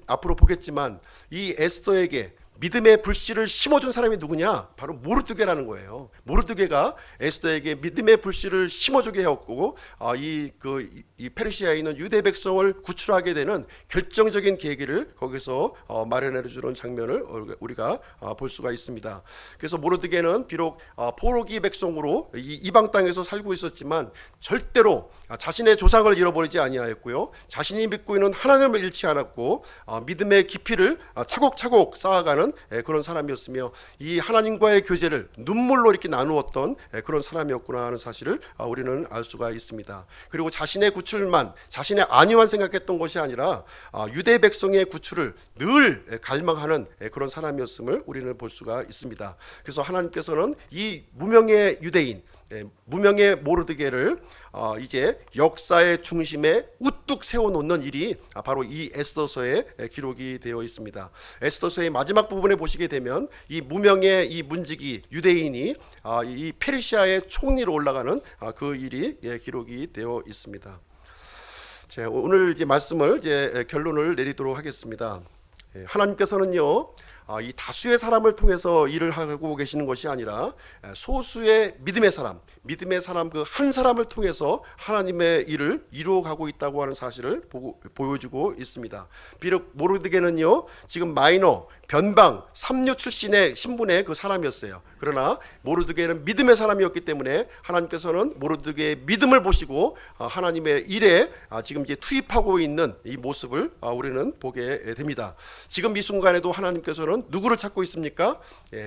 앞으로 보겠지만, 이 에스더에게 믿음의 불씨를 심어준 사람이 누구냐? 바로 모르드게라는 거예요. 모르드게가 에스더에게 믿음의 불씨를 심어주게 하였고, 이 페르시아에 있는 유대 백성을 구출하게 되는 결정적인 계기를 거기서 마련해주는 장면을 우리가 볼 수가 있습니다. 그래서 모르드게는 비록 포로기 백성으로 이방 땅에서 살고 있었지만 절대로 자신의 조상을 잃어버리지 아니하였고요, 자신이 믿고 있는 하나님을 잃지 않았고, 믿음의 깊이를 차곡차곡 쌓아가는 그런 사람이었으며, 이 하나님과의 교제를 눈물로 이렇게 나누었던 그런 사람이었구나 하는 사실을 우리는 알 수가 있습니다. 그리고 자신의 구출만, 자신의 안위만 생각했던 것이 아니라 유대 백성의 구출을 늘 갈망하는 그런 사람이었음을 우리는 볼 수가 있습니다. 그래서 하나님께서는 이 무명의 유대인, 무명의 모르드게를 이제 역사의 중심에 우뚝 세워놓는 일이 바로 이 에스더서에 기록이 되어 있습니다. 에스더서의 마지막 부분에 보시게 되면 이 무명의 이 문지기 유대인이 이 페르시아의 총리로 올라가는 그 일이 기록이 되어 있습니다. 자, 오늘 이제 말씀을 이제 결론을 내리도록 하겠습니다. 하나님께서는요, 이 다수의 사람을 통해서 일을 하고 계시는 것이 아니라 소수의 믿음의 사람 그 한 사람을 통해서 하나님의 일을 이루어가고 있다고 하는 사실을 보여주고 있습니다. 비록 모르드게는요 지금 마이너 변방 삼류 출신의 신분의 그 사람이었어요. 그러나 모르드게는 믿음의 사람이었기 때문에 하나님께서는 모르드게의 믿음을 보시고 하나님의 일에 지금 이제 투입하고 있는 이 모습을 우리는 보게 됩니다. 지금 이 순간에도 하나님께서는 누구를 찾고 있습니까?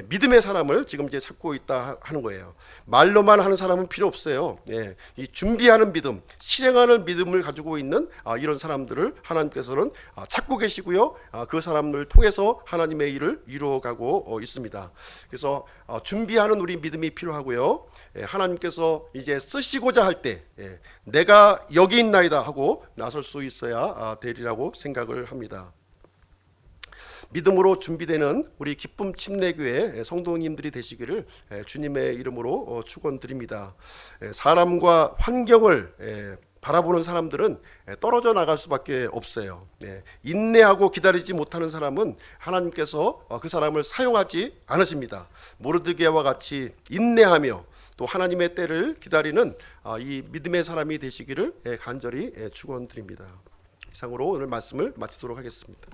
믿음의 사람을 지금 이제 찾고 있다 하는 거예요. 말로만 하는 사람은 필요 없어요. 이 준비하는 믿음, 실행하는 믿음을 가지고 있는 이런 사람들을 하나님께서는 찾고 계시고요. 그 사람을 통해서 하나님의 일을 이루어가고 있습니다. 그래서 준비하는 우리 믿음이 필요하고요. 하나님께서 이제 쓰시고자 할 때 내가 여기 있나이다 하고 나설 수 있어야 되리라고 생각을 합니다. 믿음으로 준비되는 우리 기쁨 침례교회 성도님들이 되시기를 주님의 이름으로 축원드립니다. 사람과 환경을 바라보는 사람들은 떨어져 나갈 수밖에 없어요. 인내하고 기다리지 못하는 사람은 하나님께서 그 사람을 사용하지 않으십니다. 모르드게와 같이 인내하며 또 하나님의 때를 기다리는 이 믿음의 사람이 되시기를 간절히 축원드립니다. 이상으로 오늘 말씀을 마치도록 하겠습니다.